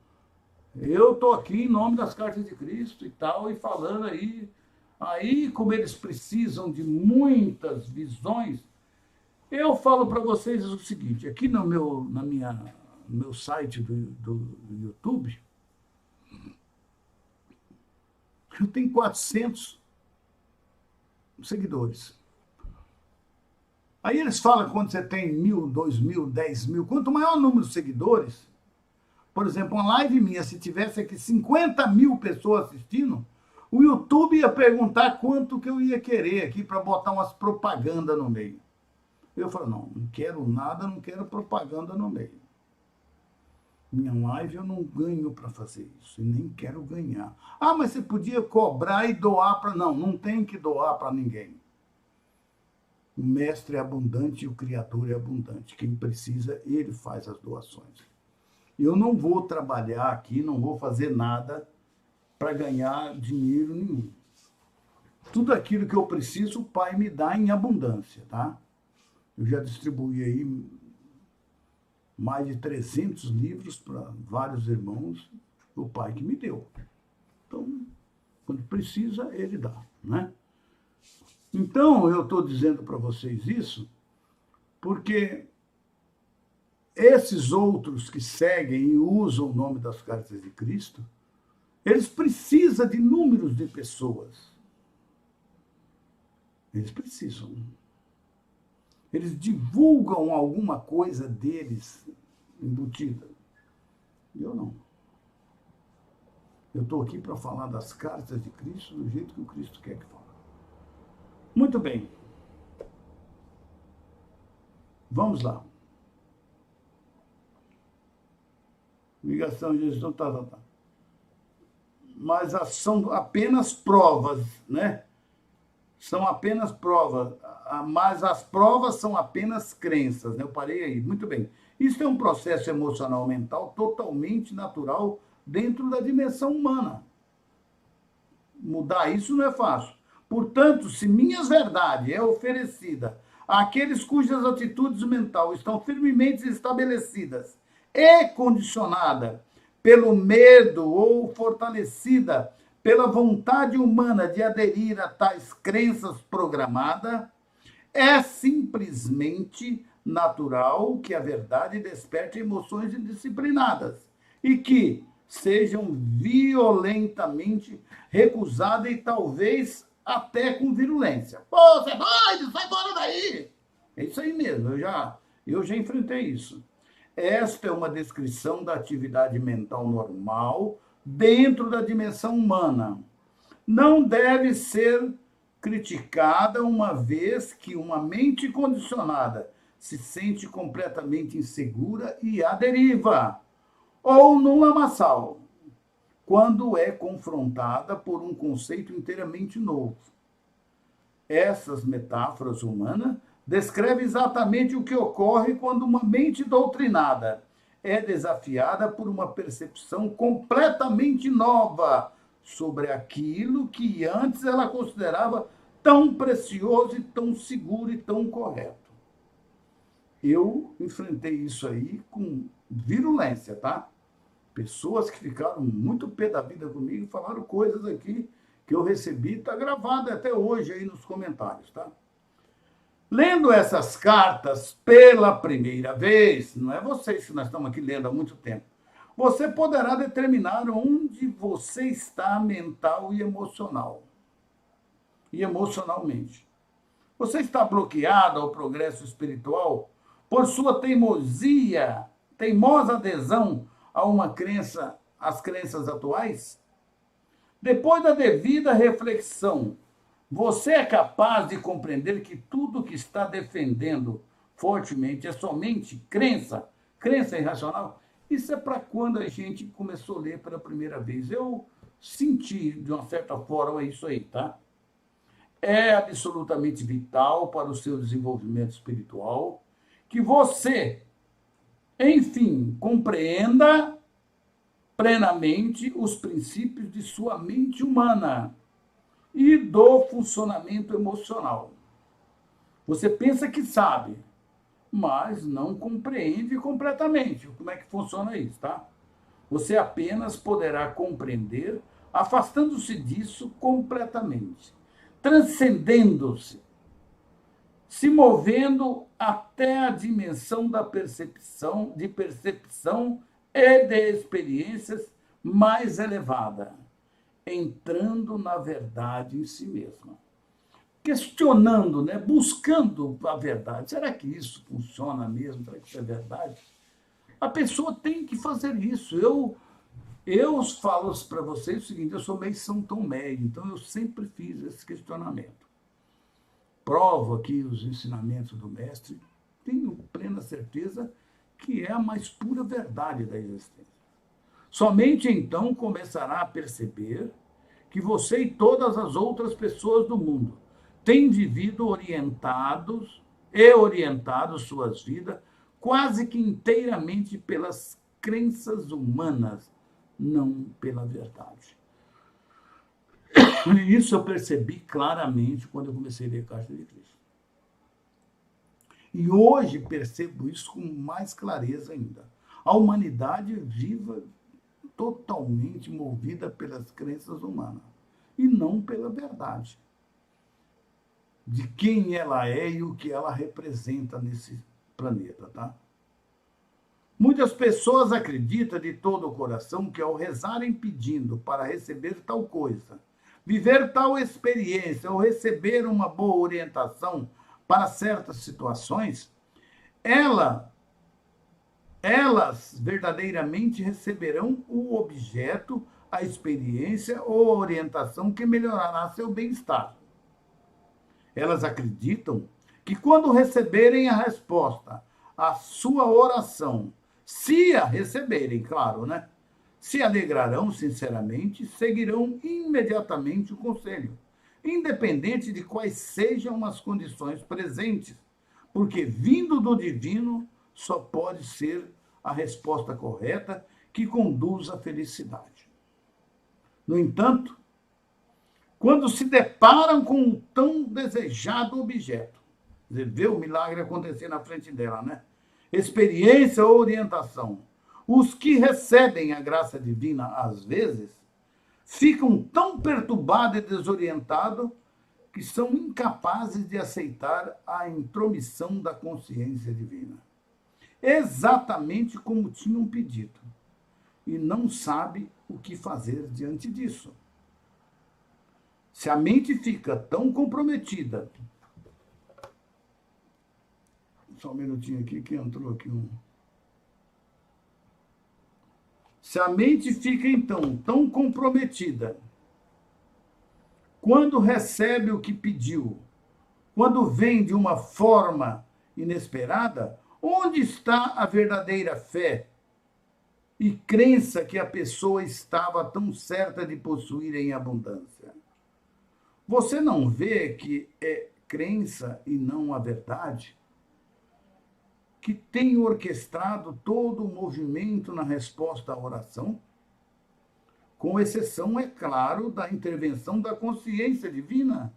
Eu estou aqui em nome das cartas de Cristo e tal, e falando aí como eles precisam de muitas visões, eu falo para vocês o seguinte, aqui no meu site do YouTube, eu tenho 400 seguidores. Aí eles falam que quando você tem 1.000, 2.000, 10.000, quanto maior o número de seguidores, por exemplo, uma live minha, se tivesse aqui 50.000 pessoas assistindo, o YouTube ia perguntar quanto que eu ia querer aqui para botar umas propaganda no meio. Eu falo, não quero nada, não quero propaganda no meio. Minha live eu não ganho para fazer isso, e nem quero ganhar. Mas você podia cobrar e doar para... Não tem que doar para ninguém. O mestre é abundante e o Criador é abundante. Quem precisa, ele faz as doações. Eu não vou trabalhar aqui, não vou fazer nada para ganhar dinheiro nenhum. Tudo aquilo que eu preciso, o Pai me dá em abundância, tá? Eu já distribuí aí mais de 300 livros para vários irmãos, o Pai que me deu. Então, quando precisa, ele dá, né? Então, eu estou dizendo para vocês isso porque esses outros que seguem e usam o nome das cartas de Cristo, eles precisam de números de pessoas. Eles precisam. Eles divulgam alguma coisa deles embutida. Eu não. Eu estou aqui para falar das cartas de Cristo do jeito que o Cristo quer que fale. Muito bem. Vamos lá. Ligação de gestão, tá. Mas são apenas provas, né? São apenas provas, mas as provas são apenas crenças, né? Eu parei aí, muito bem. Isso é um processo emocional mental totalmente natural dentro da dimensão humana. Mudar isso não é fácil. Portanto, se minhas verdades é oferecida àqueles cujas atitudes mentais estão firmemente estabelecidas e condicionada pelo medo ou fortalecida pela vontade humana de aderir a tais crenças programadas, é simplesmente natural que a verdade desperte emoções indisciplinadas e que sejam violentamente recusadas e talvez até com virulência. Pô, você é doido, sai fora daí! É isso aí mesmo, eu já enfrentei isso. Esta é uma descrição da atividade mental normal dentro da dimensão humana. Não deve ser criticada uma vez que uma mente condicionada se sente completamente insegura e à deriva, ou num lamaçal, quando é confrontada por um conceito inteiramente novo. Essas metáforas humanas descrevem exatamente o que ocorre quando uma mente doutrinada é desafiada por uma percepção completamente nova sobre aquilo que antes ela considerava tão precioso e tão seguro e tão correto. Eu enfrentei isso aí com virulência, tá? Pessoas que ficaram muito pé da vida comigo falaram coisas aqui que eu recebi, está gravado até hoje aí nos comentários, tá? Lendo essas cartas pela primeira vez, não é vocês que nós estamos aqui lendo há muito tempo, você poderá determinar onde você está mental e emocional. E emocionalmente. Você está bloqueado ao progresso espiritual por sua teimosa adesão a uma crença, às crenças atuais? Depois da devida reflexão, você é capaz de compreender que tudo que está defendendo fortemente é somente crença irracional? Isso é para quando a gente começou a ler pela primeira vez. Eu senti, de uma certa forma, isso aí, tá? É absolutamente vital para o seu desenvolvimento espiritual que você, enfim, compreenda plenamente os princípios de sua mente humana e do funcionamento emocional. Você pensa que sabe, mas não compreende completamente como é que funciona isso, tá? Você apenas poderá compreender afastando-se disso completamente, transcendendo-se, se movendo até a dimensão da percepção e de experiências mais elevada, entrando na verdade em si mesma. Questionando, né? Buscando a verdade. Será que isso funciona mesmo? Será que isso é verdade? A pessoa tem que fazer isso. Eu falo para vocês o seguinte, eu sou meio São Tomé, então eu sempre fiz esse questionamento. Provo aqui os ensinamentos do mestre, tenho plena certeza que é a mais pura verdade da existência. Somente então começará a perceber que você e todas as outras pessoas do mundo têm vivido orientado suas vidas quase que inteiramente pelas crenças humanas, não pela verdade. Isso eu percebi claramente quando eu comecei a ler a Carta de Cristo. E hoje percebo isso com mais clareza ainda. A humanidade viva totalmente movida pelas crenças humanas e não pela verdade de quem ela é e o que ela representa nesse planeta, tá? Muitas pessoas acreditam de todo o coração que ao rezarem pedindo para receber tal coisa, viver tal experiência ou receber uma boa orientação para certas situações, elas verdadeiramente receberão o objeto, a experiência ou a orientação que melhorará seu bem-estar. Elas acreditam que quando receberem a resposta à sua oração, se a receberem, claro, né? Se alegrarão sinceramente e seguirão imediatamente o conselho, independente de quais sejam as condições presentes, porque vindo do divino só pode ser a resposta correta que conduz à felicidade. No entanto, quando se deparam com um tão desejado objeto, você vê o milagre acontecer na frente dela, né? Experiência ou orientação, Os que recebem a graça divina, às vezes, ficam tão perturbados e desorientados que são incapazes de aceitar a intromissão da consciência divina. Exatamente como tinham pedido. E não sabe o que fazer diante disso. Se a mente fica tão comprometida... Só um minutinho aqui, que entrou aqui um... Se a mente fica, então, tão comprometida, quando recebe o que pediu, quando vem de uma forma inesperada, onde está a verdadeira fé e crença que a pessoa estava tão certa de possuir em abundância? Você não vê que é crença e não a verdade que tem orquestrado todo o movimento na resposta à oração? Com exceção, é claro, da intervenção da consciência divina.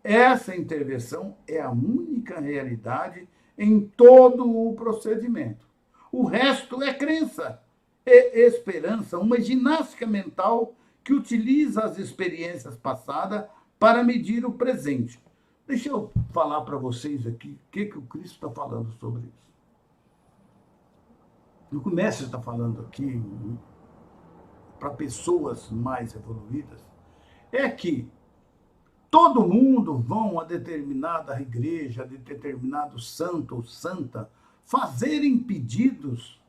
Essa intervenção é a única realidade em todo o procedimento. O resto é crença, é esperança, uma ginástica mental que utiliza as experiências passadas para medir o presente. Deixa eu falar para vocês aqui o que o Cristo está falando sobre isso. No começo está falando aqui, para pessoas mais evoluídas, é que todo mundo vão a determinada igreja, de determinado santo ou santa, fazerem pedidos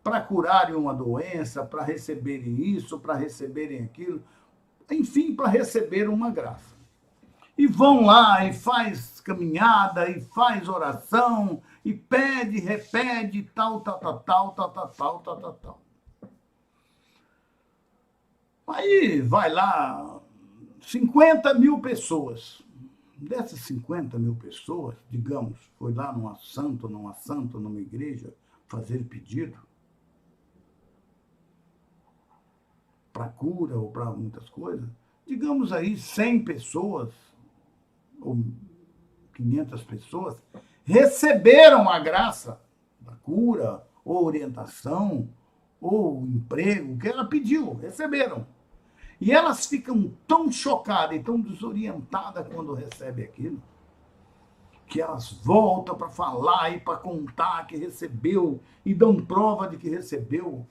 para curarem uma doença, para receberem isso, para receberem aquilo, enfim, para receber uma graça. E vão lá e faz caminhada, e faz oração, e pede, repete, tal. Aí vai lá 50 mil pessoas. Dessas 50 mil pessoas, digamos, foi lá numa santa, numa igreja, fazer pedido para cura ou para muitas coisas. Digamos aí 100 pessoas, ou 500 pessoas, receberam a graça da cura, ou orientação, ou emprego, que ela pediu, receberam. E elas ficam tão chocadas e tão desorientadas quando recebem aquilo, que elas voltam para falar e para contar que recebeu, e dão prova de que recebeu.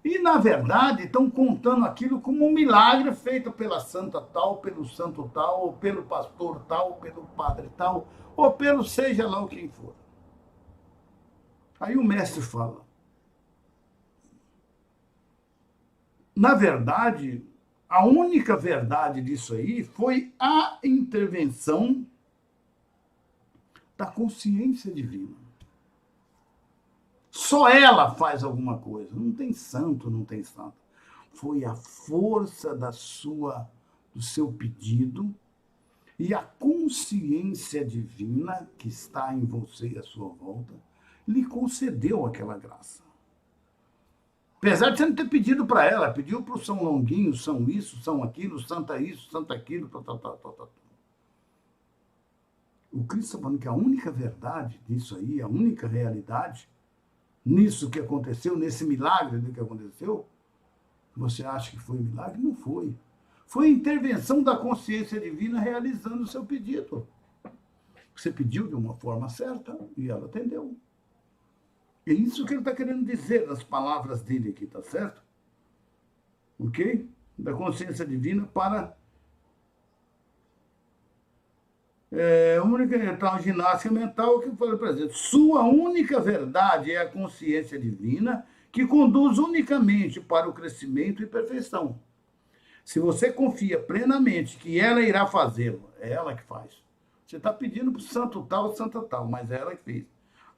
E, na verdade, estão contando aquilo como um milagre feito pela santa tal, pelo santo tal, ou pelo pastor tal, pelo padre tal, ou pelo seja lá o quem for. Aí o mestre fala, na verdade, a única verdade disso aí foi a intervenção da consciência divina. Só ela faz alguma coisa. Não tem santo, não tem santa. Foi a força do seu pedido e a consciência divina que está em você e à sua volta lhe concedeu aquela graça. Apesar de você não ter pedido para ela, pediu para o São Longuinho, São isso, São aquilo, Santa isso, Santa aquilo, tal. O Cristo está falando que a única verdade disso aí, a única realidade, nisso que aconteceu, nesse milagre do que aconteceu, você acha que foi um milagre? Não foi. Foi a intervenção da consciência divina realizando o seu pedido. Você pediu de uma forma certa e ela atendeu. É isso que ele está querendo dizer nas palavras dele aqui, tá certo? Ok? Da consciência divina para única tal ginástica mental que foi presente. Sua única verdade é a consciência divina que conduz unicamente para o crescimento e perfeição. Se você confia plenamente que ela irá fazê-lo, é ela que faz. Você está pedindo para o santo tal, santa tal, mas é ela que fez.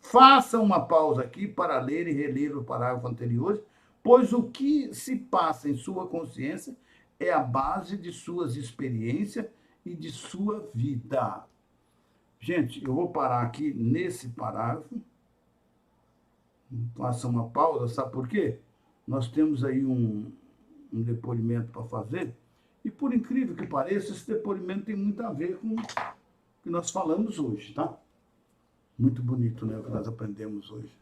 Faça uma pausa aqui para ler e reler o parágrafo anterior, pois o que se passa em sua consciência é a base de suas experiências e de sua vida. Gente, eu vou parar aqui nesse parágrafo. Faça uma pausa, sabe por quê? Nós temos aí um depoimento para fazer, e por incrível que pareça, esse depoimento tem muito a ver com o que nós falamos hoje, tá? Muito bonito, né, o que nós aprendemos hoje.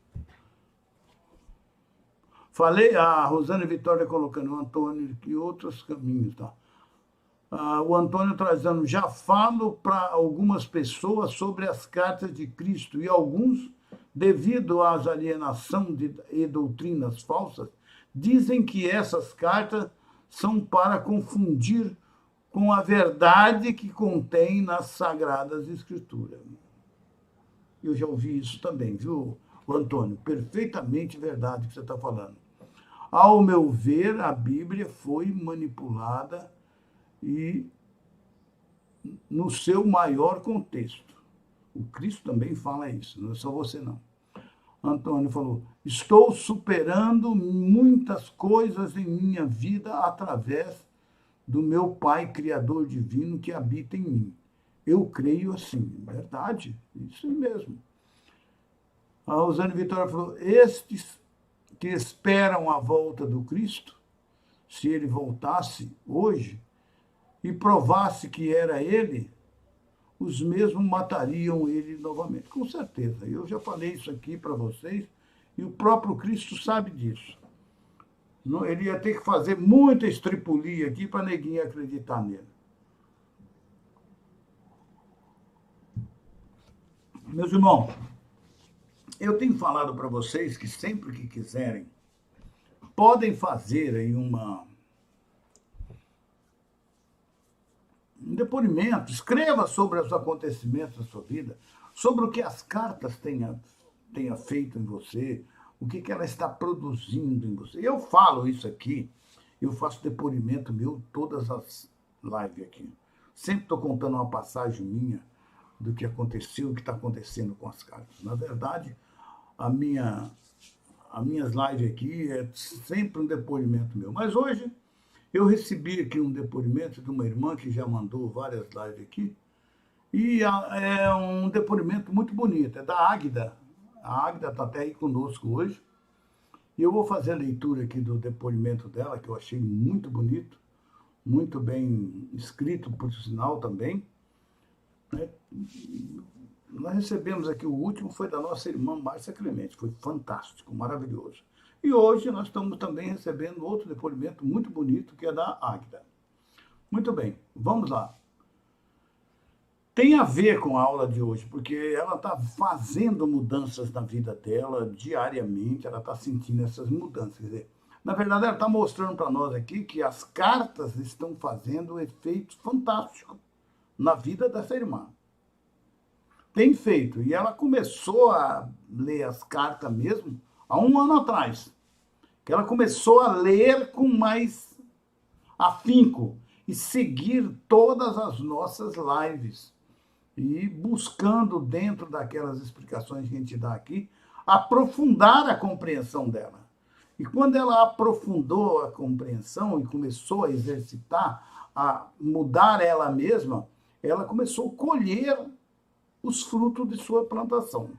Falei, a Rosane Vitória colocando o Antônio e outros caminhos, tá? O Antônio trazendo, já falo para algumas pessoas sobre as cartas de Cristo e alguns, devido às alienação e doutrinas falsas, dizem que essas cartas são para confundir com a verdade que contém nas Sagradas Escrituras. Eu já ouvi isso também, viu, Antônio? Perfeitamente verdade o que você está falando. Ao meu ver, a Bíblia foi manipulada e no seu maior contexto. O Cristo também fala isso, não é só você não. Antônio falou, estou superando muitas coisas em minha vida através do meu Pai Criador Divino que habita em mim. Eu creio assim, verdade, isso mesmo. A Rosane Vitória falou, estes que esperam a volta do Cristo, se ele voltasse hoje e provasse que era ele, os mesmos matariam ele novamente. Com certeza, eu já falei isso aqui para vocês e o próprio Cristo sabe disso. Ele ia ter que fazer muita estripulia aqui para neguinho acreditar nele. Meus irmãos, eu tenho falado para vocês que sempre que quiserem, podem fazer aí um depoimento, escreva sobre os acontecimentos da sua vida, sobre o que as cartas tenha feito em você, o que ela está produzindo em você. Eu falo isso aqui, eu faço depoimento meu todas as lives aqui. Sempre estou contando uma passagem minha do que aconteceu, o que está acontecendo com as cartas. Na verdade, as minhas lives aqui é sempre um depoimento meu. Mas hoje eu recebi aqui um depoimento de uma irmã que já mandou várias lives aqui, e é um depoimento muito bonito, é da Águida. A Águida está até aí conosco hoje, e eu vou fazer a leitura aqui do depoimento dela, que eu achei muito bonito, muito bem escrito, por sinal também. Nós recebemos aqui, o último foi da nossa irmã Márcia Clemente, foi fantástico, maravilhoso. E hoje nós estamos também recebendo outro depoimento muito bonito, que é da Águida. Muito bem, vamos lá. Tem a ver com a aula de hoje, porque ela está fazendo mudanças na vida dela diariamente, ela está sentindo essas mudanças. Quer dizer, na verdade, ela está mostrando para nós aqui que as cartas estão fazendo um efeito fantástico na vida dessa irmã. Tem feito. E ela começou a ler as cartas mesmo há um ano atrás. Que ela começou a ler com mais afinco e seguir todas as nossas lives. E buscando, dentro daquelas explicações que a gente dá aqui, aprofundar a compreensão dela. E quando ela aprofundou a compreensão e começou a exercitar, a mudar ela mesma, ela começou a colher os frutos de sua plantação.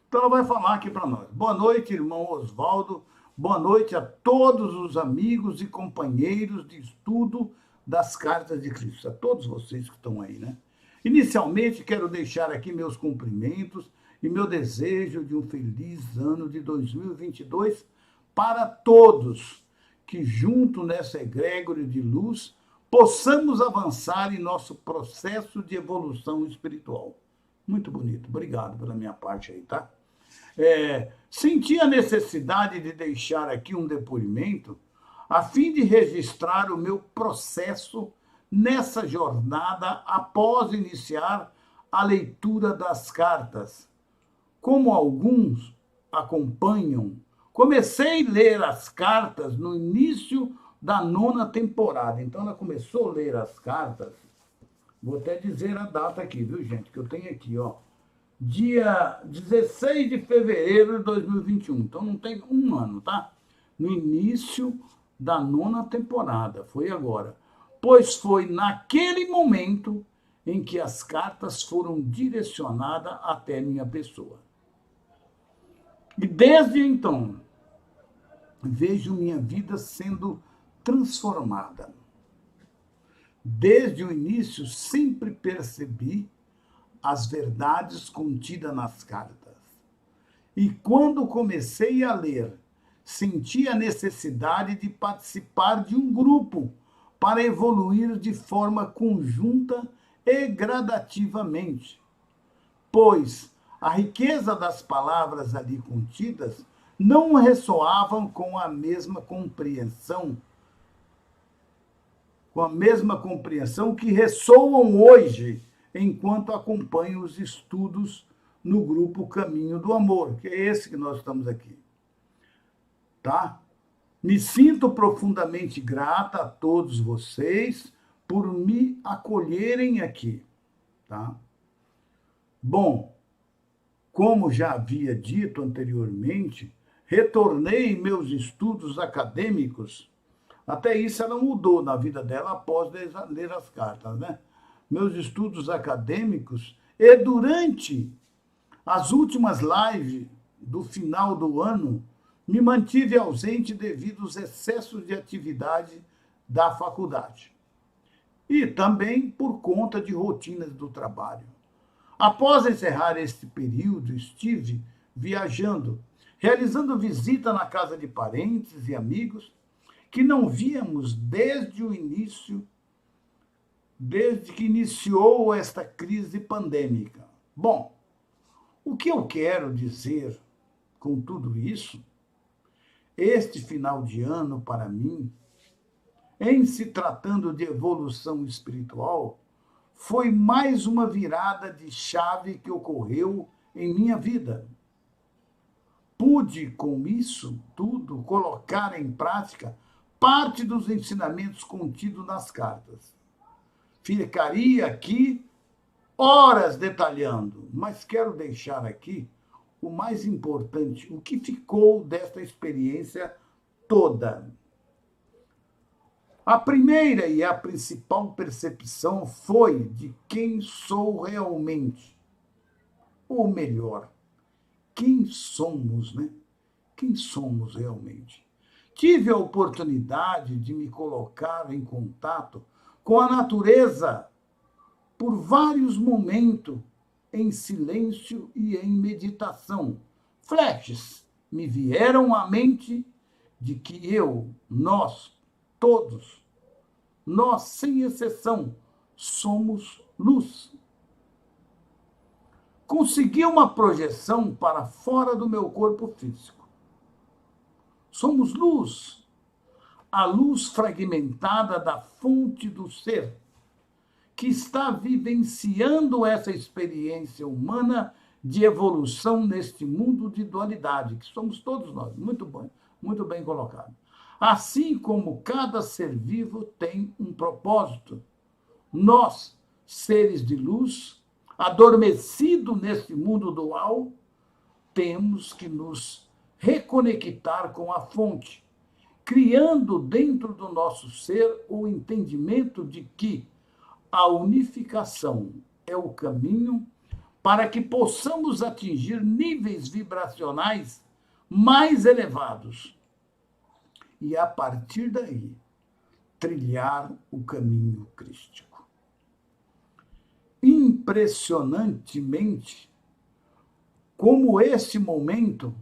Então ela vai falar aqui para nós. Boa noite, irmão Oswaldo. Boa noite a todos os amigos e companheiros de estudo das cartas de Cristo. A todos vocês que estão aí, né? Inicialmente, quero deixar aqui meus cumprimentos e meu desejo de um feliz ano de 2022 para todos, que junto nessa egrégore de luz possamos avançar em nosso processo de evolução espiritual. Muito bonito, obrigado pela minha parte aí, tá? Senti a necessidade de deixar aqui um depoimento a fim de registrar o meu processo nessa jornada após iniciar a leitura das cartas. Como alguns acompanham, comecei a ler as cartas no início da 9ª temporada. Então, ela começou a ler as cartas, vou até dizer a data aqui, viu, gente, que eu tenho aqui, ó. Dia 16 de fevereiro de 2021. Então, não tem um ano, tá? No início da 9ª temporada, foi agora. Pois foi naquele momento em que as cartas foram direcionadas até minha pessoa. E desde então, vejo minha vida sendo transformada. Desde o início, sempre percebi as verdades contidas nas cartas. E quando comecei a ler, senti a necessidade de participar de um grupo para evoluir de forma conjunta e gradativamente, pois a riqueza das palavras ali contidas não ressoavam com a mesma compreensão que ressoam hoje, enquanto acompanho os estudos no grupo Caminho do Amor, que é esse que nós estamos aqui. Tá? Me sinto profundamente grata a todos vocês por me acolherem aqui. Tá? Bom, como já havia dito anteriormente, retornei meus estudos acadêmicos. Até isso ela mudou na vida dela após ler as cartas, né? Meus estudos acadêmicos e durante as últimas lives do final do ano, me mantive ausente devido aos excessos de atividade da faculdade. E também por conta de rotinas do trabalho. Após encerrar este período, estive viajando, realizando visita na casa de parentes e amigos que não víamos desde que iniciou esta crise pandêmica. Bom, o que eu quero dizer com tudo isso? Este final de ano, para mim, em se tratando de evolução espiritual, foi mais uma virada de chave que ocorreu em minha vida. Pude, com isso tudo, colocar em prática parte dos ensinamentos contidos nas cartas. Ficaria aqui horas detalhando, mas quero deixar aqui o mais importante, o que ficou desta experiência toda. A primeira e a principal percepção foi de quem sou realmente. Ou melhor, quem somos, né? Quem somos realmente? Tive a oportunidade de me colocar em contato com a natureza por vários momentos, em silêncio e em meditação. Flashes me vieram à mente de que nós, todos, nós, sem exceção, somos luz. Consegui uma projeção para fora do meu corpo físico. Somos luz, a luz fragmentada da fonte do ser, que está vivenciando essa experiência humana de evolução neste mundo de dualidade, que somos todos nós. Muito bem colocado. Assim como cada ser vivo tem um propósito, nós, seres de luz, adormecidos neste mundo dual, temos que nos reconectar com a fonte, criando dentro do nosso ser o entendimento de que a unificação é o caminho para que possamos atingir níveis vibracionais mais elevados e, a partir daí, trilhar o caminho crístico. Impressionantemente, como esse momento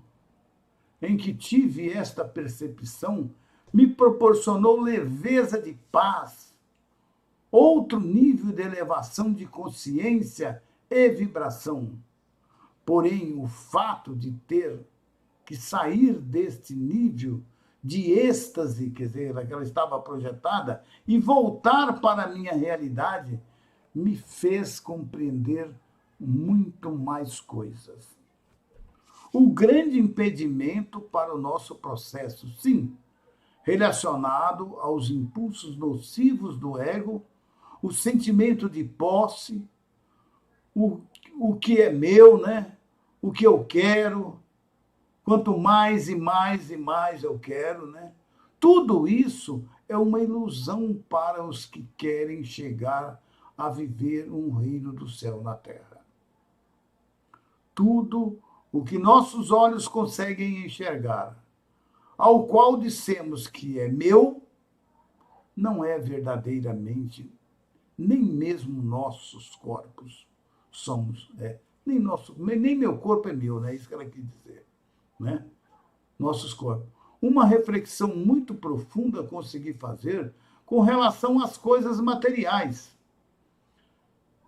em que tive esta percepção me proporcionou leveza de paz, outro nível de elevação de consciência e vibração. Porém, o fato de ter que sair deste nível de êxtase, quer dizer, que ela estava projetada, e voltar para a minha realidade, me fez compreender muito mais coisas. O grande impedimento para o nosso processo, sim, relacionado aos impulsos nocivos do ego, o sentimento de posse, o que é meu, né? O que eu quero, quanto mais e mais e mais eu quero, né? Tudo isso é uma ilusão para os que querem chegar a viver um reino do céu na terra. Tudo o que nossos olhos conseguem enxergar, ao qual dissemos que é meu, não é verdadeiramente, nem mesmo nossos corpos somos, nem meu corpo é meu, né? Isso que ela quis dizer, né? Nossos corpos. uma reflexão muito profunda consegui fazer com relação às coisas materiais.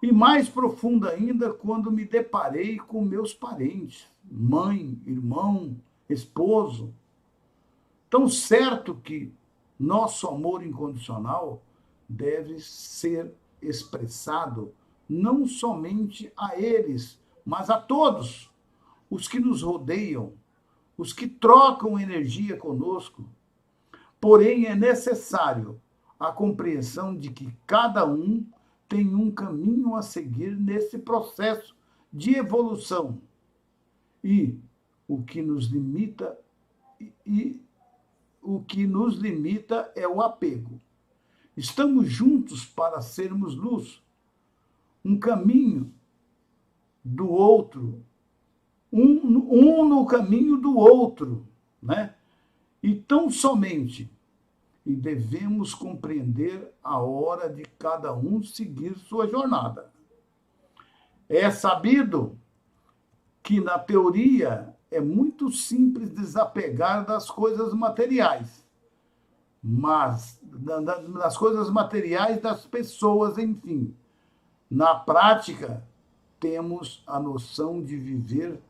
E mais profunda ainda quando me deparei com meus parentes, mãe, irmão, esposo. Tão certo que nosso amor incondicional deve ser expressado não somente a eles, mas a todos os que nos rodeiam, os que trocam energia conosco. Porém, é necessário a compreensão de que cada um tem um caminho a seguir nesse processo de evolução. E o que nos limita é o apego. Estamos juntos para sermos luz. Um caminho do outro, um no caminho do outro, né? E tão somente e devemos compreender a hora de cada um seguir sua jornada. É sabido que, na teoria, é muito simples desapegar das coisas materiais, mas das coisas materiais das pessoas, enfim. Na prática, temos a noção de viver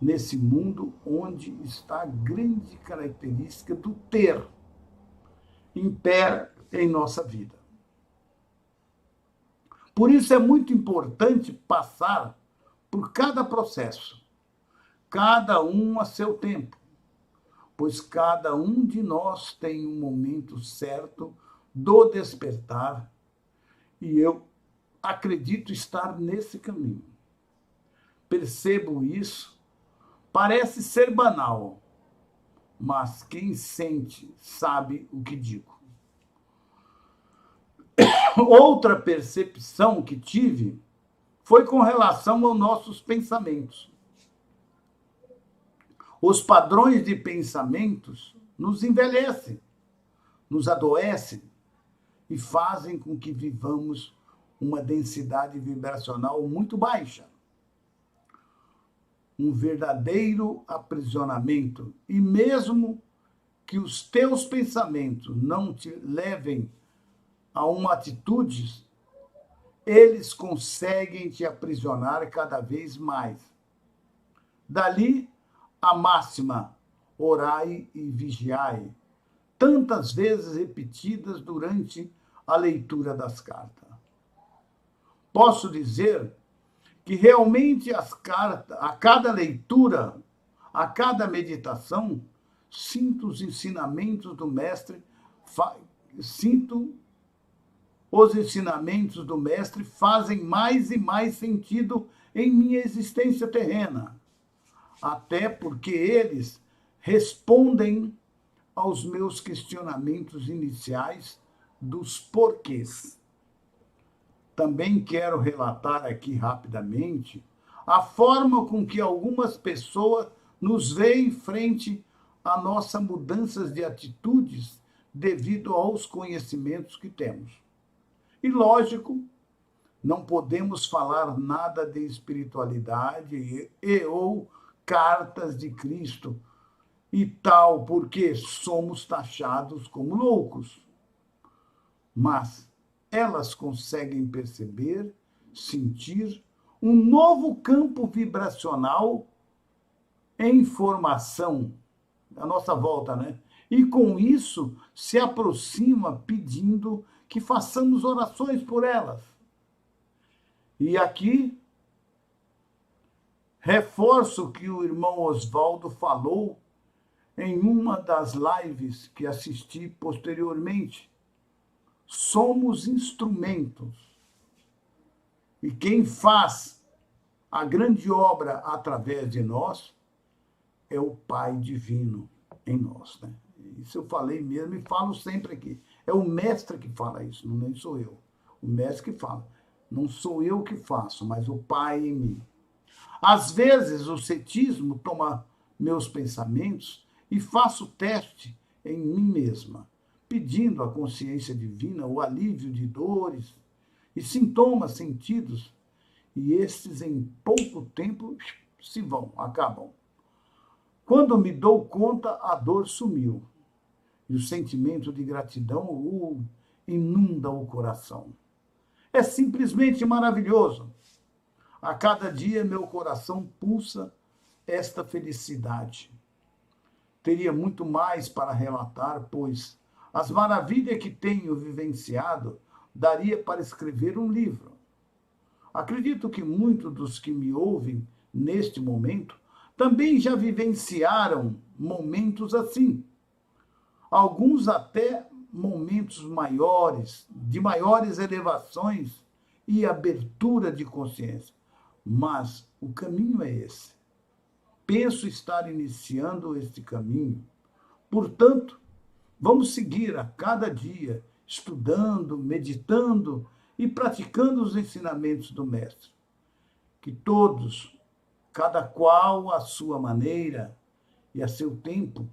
nesse mundo onde está a grande característica do ter impera em nossa vida. Por isso é muito importante passar por cada processo, cada um a seu tempo, pois cada um de nós tem um momento certo do despertar, e eu acredito estar nesse caminho. Percebo isso, parece ser banal, mas quem sente sabe o que digo. Outra percepção que tive foi com relação aos nossos pensamentos. Os padrões de pensamentos nos envelhecem, nos adoecem e fazem com que vivamos uma densidade vibracional muito baixa. Um verdadeiro aprisionamento. E mesmo que os teus pensamentos não te levem a uma atitude, eles conseguem te aprisionar cada vez mais. Dali a máxima, orai e vigiai, tantas vezes repetidas durante a leitura das cartas. Posso dizer que realmente as cartas, a cada leitura, a cada meditação, sinto os ensinamentos do mestre, fazem mais e mais sentido em minha existência terrena, até porque eles respondem aos meus questionamentos iniciais dos porquês. Também quero relatar aqui rapidamente a forma com que algumas pessoas nos veem frente a nossas mudanças de atitudes devido aos conhecimentos que temos. E, lógico, não podemos falar nada de espiritualidade ou cartas de Cristo e tal, porque somos taxados como loucos. Mas elas conseguem perceber, sentir um novo campo vibracional em formação à nossa volta, né? E com isso se aproxima pedindo que façamos orações por elas. E aqui reforço o que o irmão Oswaldo falou em uma das lives que assisti posteriormente. Somos instrumentos. E quem faz a grande obra através de nós é o Pai Divino em nós, né? Isso eu falei mesmo e falo sempre aqui. É o mestre que fala isso, não nem sou eu. O mestre que fala. Não sou eu que faço, mas o Pai em mim. Às vezes o ceticismo toma meus pensamentos e faço teste em mim mesma, pedindo à consciência divina o alívio de dores e sintomas sentidos, e estes em pouco tempo se vão, acabam. Quando me dou conta, a dor sumiu. e o sentimento de gratidão inunda o coração. É simplesmente maravilhoso. A cada dia meu coração pulsa esta felicidade. Teria muito mais para relatar, pois as maravilhas que tenho vivenciado daria para escrever um livro. Acredito que muitos dos que me ouvem neste momento também já vivenciaram momentos assim. Alguns até momentos maiores, de maiores elevações e abertura de consciência. Mas o caminho é esse. Penso estar iniciando este caminho. Portanto, vamos seguir a cada dia, estudando, meditando e praticando os ensinamentos do Mestre. Que todos, cada qual à sua maneira e a seu tempo,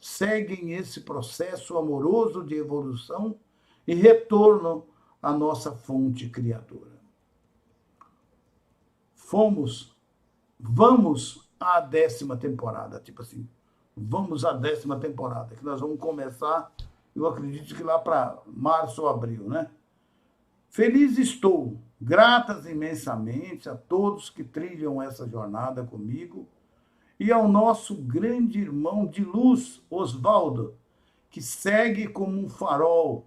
seguem esse processo amoroso de evolução e retornam à nossa fonte criadora. Vamos à 10ª temporada, tipo assim, vamos à 10ª temporada, que nós vamos começar, eu acredito que lá para março ou abril, né? Feliz estou, gratas imensamente a todos que trilham essa jornada comigo e ao nosso grande irmão de luz, Osvaldo, que segue como um farol,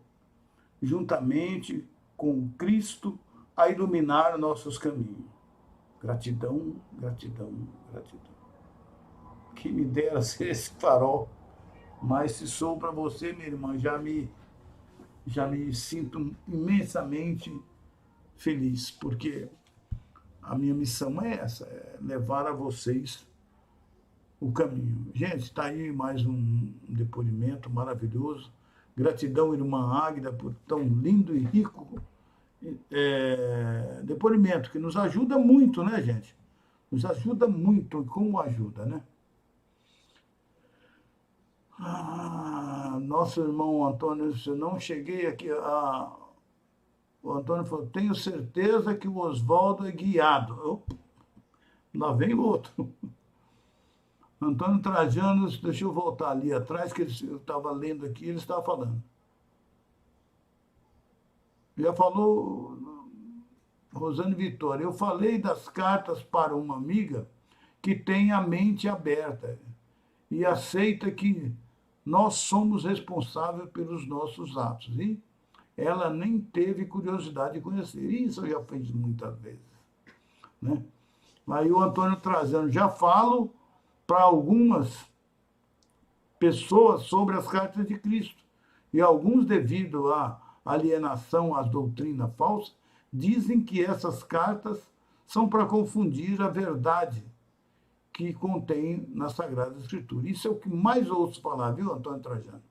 juntamente com Cristo, a iluminar nossos caminhos. Gratidão, gratidão, gratidão. Que me dera ser esse farol, mas se sou para você, minha irmã, já me sinto imensamente feliz, porque a minha missão é essa, é levar a vocês o caminho. Gente, está aí mais um depoimento maravilhoso. Gratidão, irmã Águida, por tão lindo e rico depoimento, que nos ajuda muito, né, gente? Nos ajuda muito. Como ajuda, né? Nosso irmão Antônio, se eu não cheguei aqui o Antônio falou, tenho certeza que o Osvaldo é guiado. Lá vem outro. Antônio Trajano, deixa eu voltar ali atrás, que eu estava lendo aqui, ele estava falando. Já falou, Rosane Vitória, eu falei das cartas para uma amiga que tem a mente aberta e aceita que nós somos responsáveis pelos nossos atos. E ela nem teve curiosidade de conhecer. Isso eu já fiz muitas vezes. Né? Aí o Antônio Trajano, já falo para algumas pessoas sobre as cartas de Cristo. E alguns, devido à alienação às doutrinas falsas, dizem que essas cartas são para confundir a verdade que contém na Sagrada Escritura. Isso é o que mais ouço falar, viu, Antônio Trajano?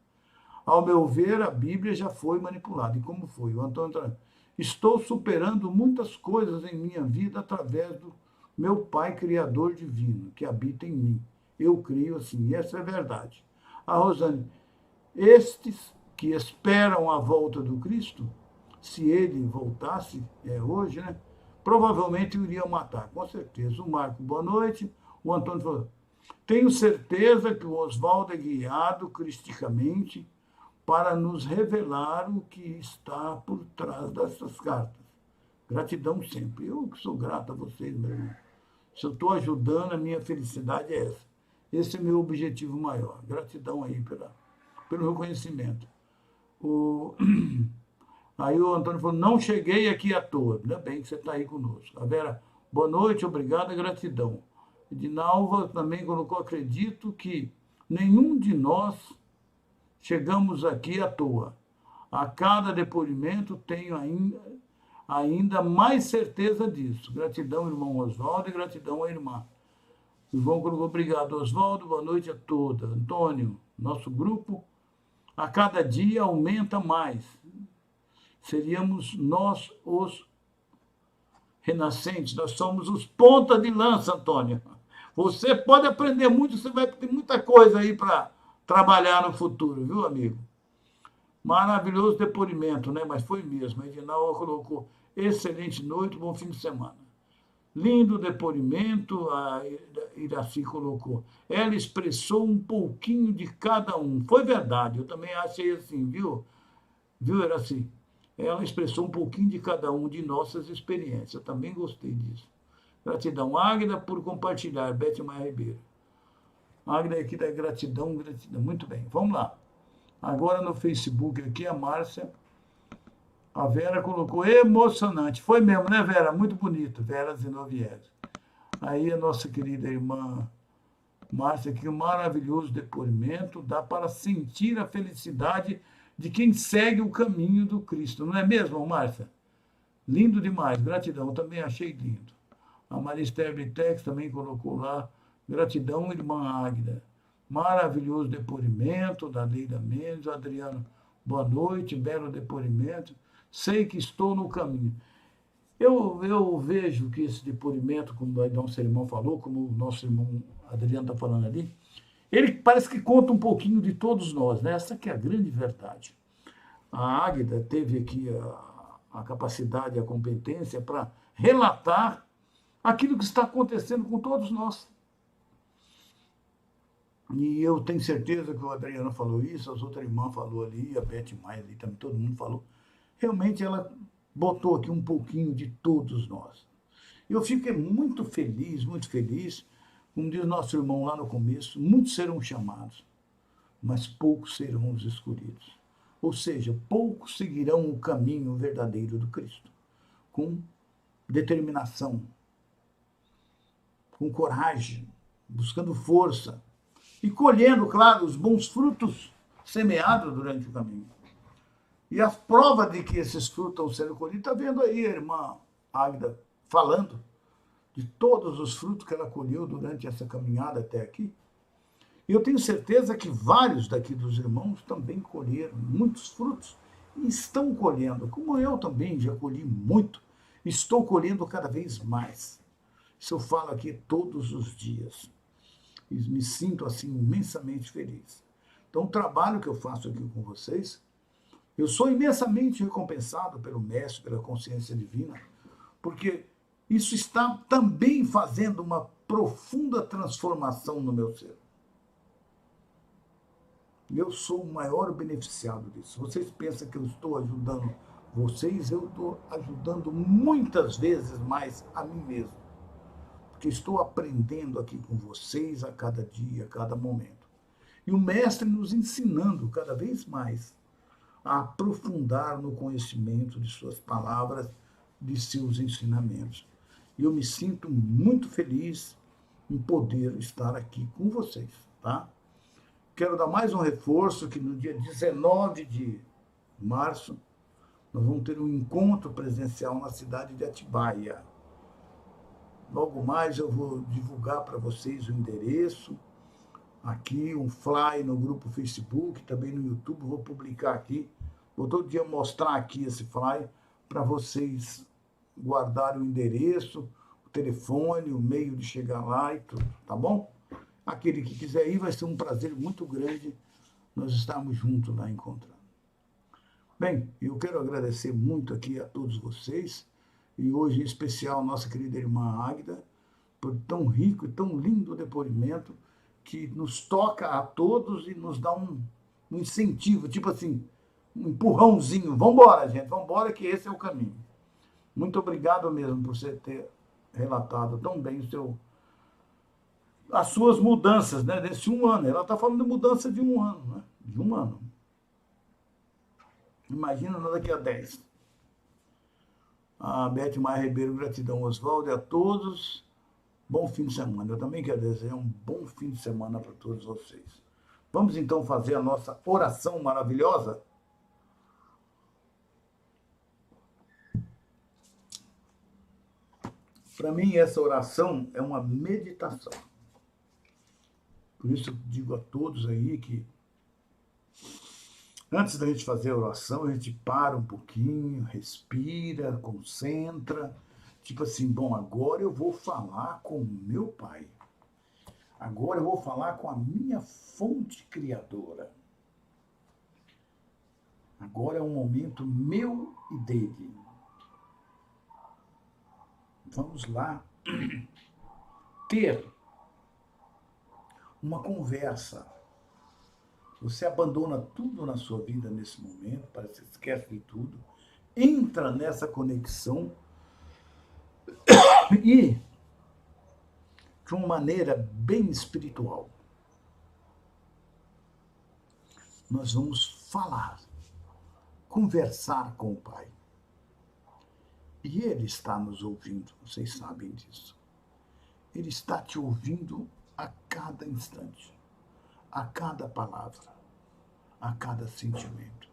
Ao meu ver, a Bíblia já foi manipulada. E como foi? O Antônio Trajano, estou superando muitas coisas em minha vida através do meu Pai Criador Divino, que habita em mim. Eu creio assim, e essa é a verdade. A Rosane, estes que esperam a volta do Cristo, se ele voltasse, hoje, né, provavelmente o iriam matar, com certeza. O Marco, boa noite. O Antônio falou, tenho certeza que o Osvaldo é guiado cristicamente para nos revelar o que está por trás dessas cartas. Gratidão sempre. Eu que sou grato a vocês, meu irmão. Se eu estou ajudando, a minha felicidade é essa. Esse é meu objetivo maior. Gratidão aí pelo reconhecimento. Aí o Antônio falou, não cheguei aqui à toa. Ainda bem que você está aí conosco. A Vera, boa noite, obrigada, gratidão. Edinalva também colocou, acredito que nenhum de nós chegamos aqui à toa. A cada depoimento tenho ainda mais certeza disso. Gratidão, irmão Osvaldo, e gratidão à irmã. O João colocou, obrigado, Osvaldo, boa noite a toda. Antônio, nosso grupo a cada dia aumenta mais. Seríamos nós os renascentes, nós somos os ponta de lança, Antônio. Você pode aprender muito, você vai ter muita coisa aí para trabalhar no futuro, viu, amigo? Maravilhoso depoimento, né? Mas foi mesmo. A Edinalva colocou, excelente noite, bom fim de semana. Lindo depoimento, a Iraci colocou. Ela expressou um pouquinho de cada um. Foi verdade, eu também achei assim, viu? Viu, Iraci? Ela expressou um pouquinho de cada um de nossas experiências. Eu também gostei disso. Gratidão, Águida, por compartilhar. Bete Maia Ribeiro. Águida aqui da gratidão, gratidão. Muito bem, vamos lá. Agora no Facebook aqui, a Márcia. A Vera colocou emocionante. Foi mesmo, né, Vera? Muito bonito. Vera Zinovieri. Aí a nossa querida irmã Márcia, que um maravilhoso depoimento. Dá para sentir a felicidade de quem segue o caminho do Cristo. Não é mesmo, Márcia? Lindo demais. Gratidão. Eu também achei lindo. A Maristela Britex também colocou lá. Gratidão, irmã Águida. Maravilhoso depoimento da Leila Mendes. Adriano, boa noite. Belo depoimento. Sei que estou no caminho. Eu vejo que esse depoimento, como o nosso irmão falou, como o nosso irmão Adriano está falando ali, ele parece que conta um pouquinho de todos nós, né? Essa que é a grande verdade. A Águida teve aqui a capacidade, a competência para relatar aquilo que está acontecendo com todos nós. E eu tenho certeza que o Adriano falou isso, as outras irmãs falou ali, a Beth Maia ali também, todo mundo falou. Realmente ela botou aqui um pouquinho de todos nós. Eu fico muito feliz, como diz nosso irmão lá no começo, muitos serão chamados, mas poucos serão os escolhidos. Ou seja, poucos seguirão o caminho verdadeiro do Cristo, com determinação, com coragem, buscando força e colhendo, claro, os bons frutos semeados durante o caminho. E a prova de que esses frutos estão sendo colhidos, está vendo aí a irmã Águida falando de todos os frutos que ela colheu durante essa caminhada até aqui. E eu tenho certeza que vários daqui dos irmãos também colheram muitos frutos e estão colhendo, como eu também já colhi muito, estou colhendo cada vez mais. Isso eu falo aqui todos os dias. E me sinto assim imensamente feliz. Então o trabalho que eu faço aqui com vocês, eu sou imensamente recompensado pelo Mestre, pela consciência divina, porque isso está também fazendo uma profunda transformação no meu ser. Eu sou o maior beneficiado disso. Vocês pensam que eu estou ajudando vocês, eu estou ajudando muitas vezes mais a mim mesmo. Porque estou aprendendo aqui com vocês a cada dia, a cada momento. E o Mestre nos ensinando cada vez mais a aprofundar no conhecimento de suas palavras, de seus ensinamentos. E eu me sinto muito feliz em poder estar aqui com vocês, tá? Quero dar mais um reforço que no dia 19 de março nós vamos ter um encontro presencial na cidade de Atibaia. Logo mais eu vou divulgar para vocês o endereço, aqui um flyer no grupo Facebook, também no YouTube, vou publicar aqui. Vou todo dia mostrar aqui esse flyer para vocês guardarem o endereço, o telefone, o meio de chegar lá e tudo, tá bom? Aquele que quiser ir, vai ser um prazer muito grande nós estarmos juntos lá encontrando. Bem, eu quero agradecer muito aqui a todos vocês, e hoje em especial a nossa querida irmã Águida, por tão rico e tão lindo depoimento, que nos toca a todos e nos dá um incentivo, tipo assim, um empurrãozinho. Vamos embora, gente, vamos embora que esse é o caminho. Muito obrigado mesmo por você ter relatado tão bem as suas mudanças, né, desse um ano. Ela está falando de mudança de um ano, né? De um ano. Imagina daqui a 10. A Beth Maia Ribeiro, gratidão, Oswaldo, e a todos. Bom fim de semana. Eu também quero desejar um bom fim de semana para todos vocês. Vamos então fazer a nossa oração maravilhosa? Para mim, essa oração é uma meditação. Por isso eu digo a todos aí que antes da gente fazer a oração, a gente para um pouquinho, respira, concentra. Tipo assim, bom, agora eu vou falar com o meu Pai. Agora eu vou falar com a minha fonte criadora. Agora é um momento meu e dele. Vamos lá ter uma conversa. Você abandona tudo na sua vida nesse momento, parece que esquece de tudo, entra nessa conexão e, de uma maneira bem espiritual, nós vamos falar, conversar com o Pai. E Ele está nos ouvindo, vocês sabem disso. Ele está te ouvindo a cada instante, a cada palavra, a cada sentimento.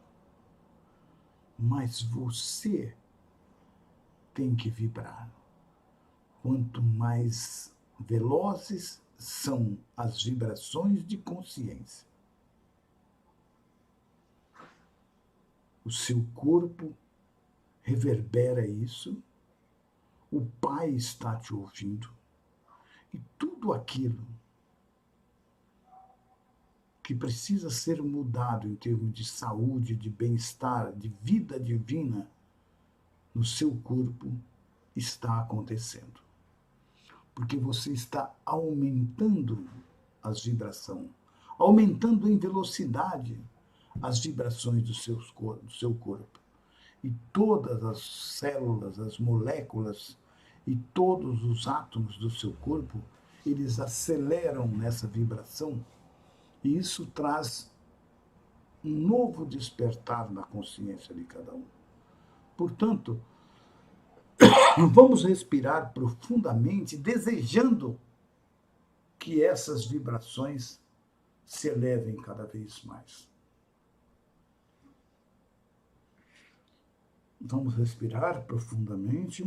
Mas você tem que vibrar. Quanto mais velozes são as vibrações de consciência, o seu corpo reverbera isso, o Pai está te ouvindo, e tudo aquilo que precisa ser mudado em termos de saúde, de bem-estar, de vida divina, no seu corpo está acontecendo. Porque você está aumentando as vibrações, aumentando em velocidade as vibrações do seu corpo. E todas as células, as moléculas e todos os átomos do seu corpo, eles aceleram nessa vibração, e isso traz um novo despertar na consciência de cada um. Portanto, vamos respirar profundamente, desejando que essas vibrações se elevem cada vez mais. Vamos respirar profundamente.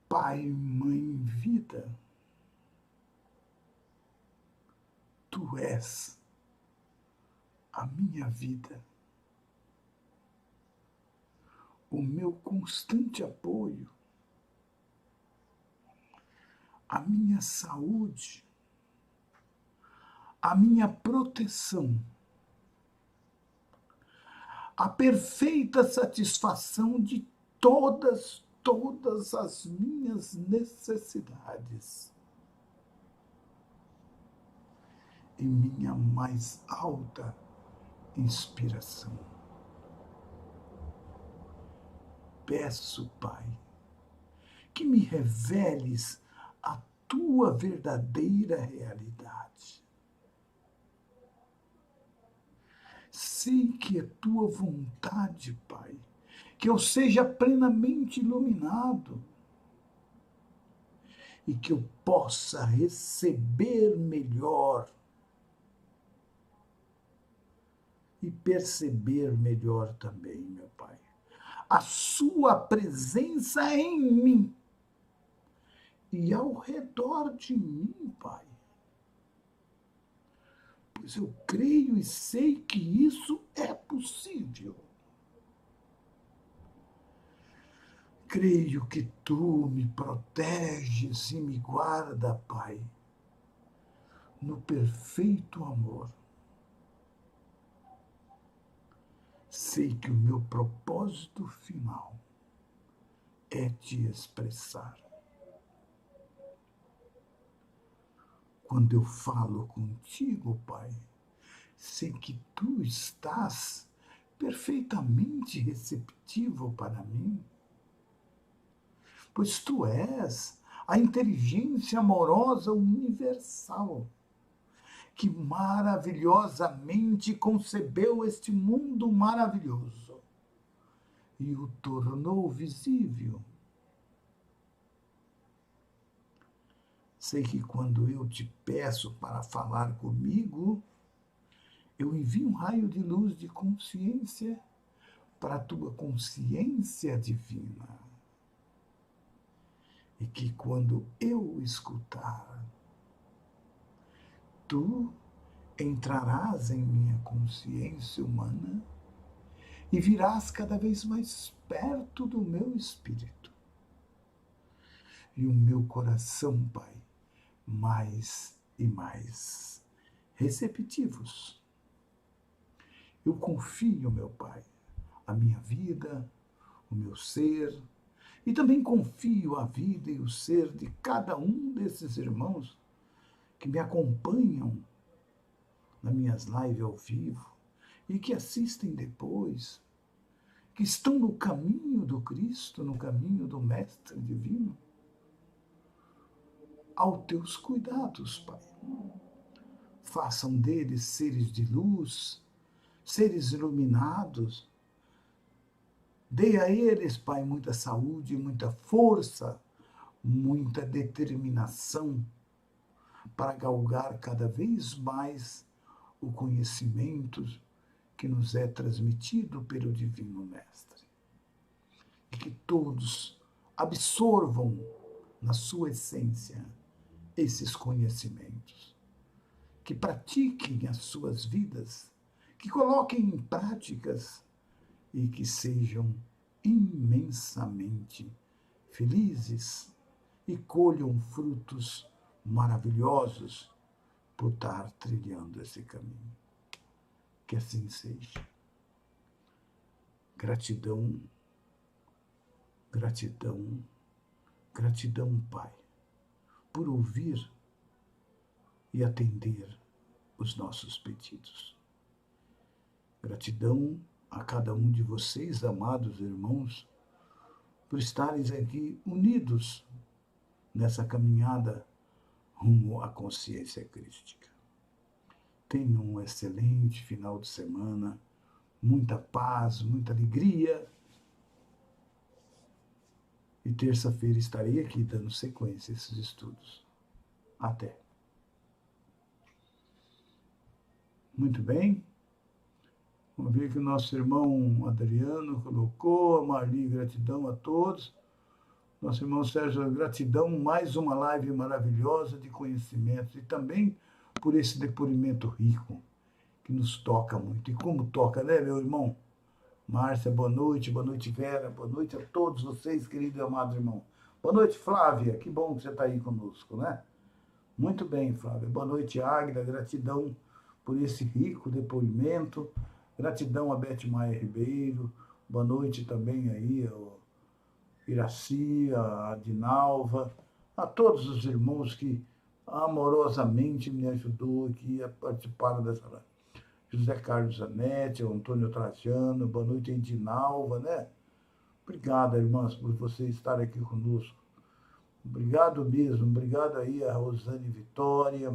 Pai, Mãe, Vida, Tu és a minha vida, o meu constante apoio, a minha saúde, a minha proteção, a perfeita satisfação de todas as minhas necessidades. Em minha mais alta inspiração. Peço, Pai, que me reveles a tua verdadeira realidade. Sei que é tua vontade, Pai, que eu seja plenamente iluminado e que eu possa receber melhor e perceber melhor também, meu Pai, a sua presença em mim e ao redor de mim, Pai. Pois eu creio e sei que isso é possível. Creio que tu me proteges e me guarda, Pai, no perfeito amor. Sei que o meu propósito final é te expressar. Quando eu falo contigo, Pai, sei que tu estás perfeitamente receptivo para mim, pois tu és a inteligência amorosa universal. que maravilhosamente concebeu este mundo maravilhoso e o tornou visível. Sei que quando eu te peço para falar comigo, eu envio um raio de luz de consciência para a tua consciência divina. E que quando eu escutar, tu entrarás em minha consciência humana e virás cada vez mais perto do meu espírito. E o meu coração, Pai, mais e mais receptivos. Eu confio, meu Pai, a minha vida, o meu ser, e também confio a vida e o ser de cada um desses irmãos que me acompanham nas minhas lives ao vivo e que assistem depois, que estão no caminho do Cristo, no caminho do Mestre Divino. Aos teus cuidados, Pai. Façam deles seres de luz, seres iluminados. Dê a eles, Pai, muita saúde, muita força, muita determinação para galgar cada vez mais o conhecimento que nos é transmitido pelo Divino Mestre. E que todos absorvam na sua essência esses conhecimentos, que pratiquem as suas vidas, que coloquem em práticas e que sejam imensamente felizes e colham frutos maravilhosos por estar trilhando esse caminho. Que assim seja. Gratidão, gratidão, gratidão, Pai, por ouvir e atender os nossos pedidos. Gratidão a cada um de vocês, amados irmãos, por estarem aqui unidos nessa caminhada rumo à consciência crística. Tenham um excelente final de semana, muita paz, muita alegria. E terça-feira estarei aqui dando sequência a esses estudos. Até. Muito bem. Vamos ver que o nosso irmão Adriano colocou. A Marli, gratidão a todos. Nosso irmão Sérgio, gratidão. Mais uma live maravilhosa de conhecimentos. E também por esse depoimento rico, que nos toca muito. E como toca, né, meu irmão? Márcia, boa noite Vera, boa noite a todos vocês, querido e amado irmão. Boa noite, Flávia, que bom que você está aí conosco, né? Muito bem, Flávia. Boa noite, Águida, gratidão por esse rico depoimento, gratidão a Bete Maia Ribeiro, boa noite também aí ao Iraci, a Dinalva, a todos os irmãos que amorosamente me ajudou aqui a participar dessa live. José Carlos Zanetti, Antônio Trajano, boa noite, Edinalva, né? Obrigado, irmãs, por vocês estarem aqui conosco. Obrigado mesmo, obrigado aí a Rosane Vitória.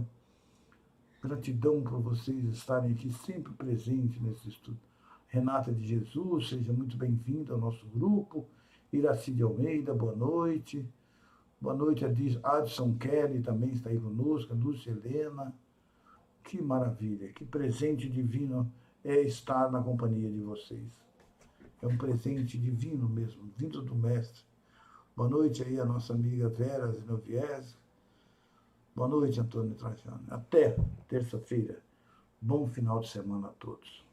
Gratidão por vocês estarem aqui sempre presentes nesse estudo. Renata de Jesus, seja muito bem-vinda ao nosso grupo. Iraci de Almeida, boa noite. Boa noite a Adson Kelly, também está aí conosco, a Lúcia Helena. Que maravilha, que presente divino é estar na companhia de vocês. É um presente divino mesmo, vindo do Mestre. Boa noite aí a nossa amiga Vera Zenoviese. Boa noite, Antônio Trajano. Até terça-feira. Bom final de semana a todos.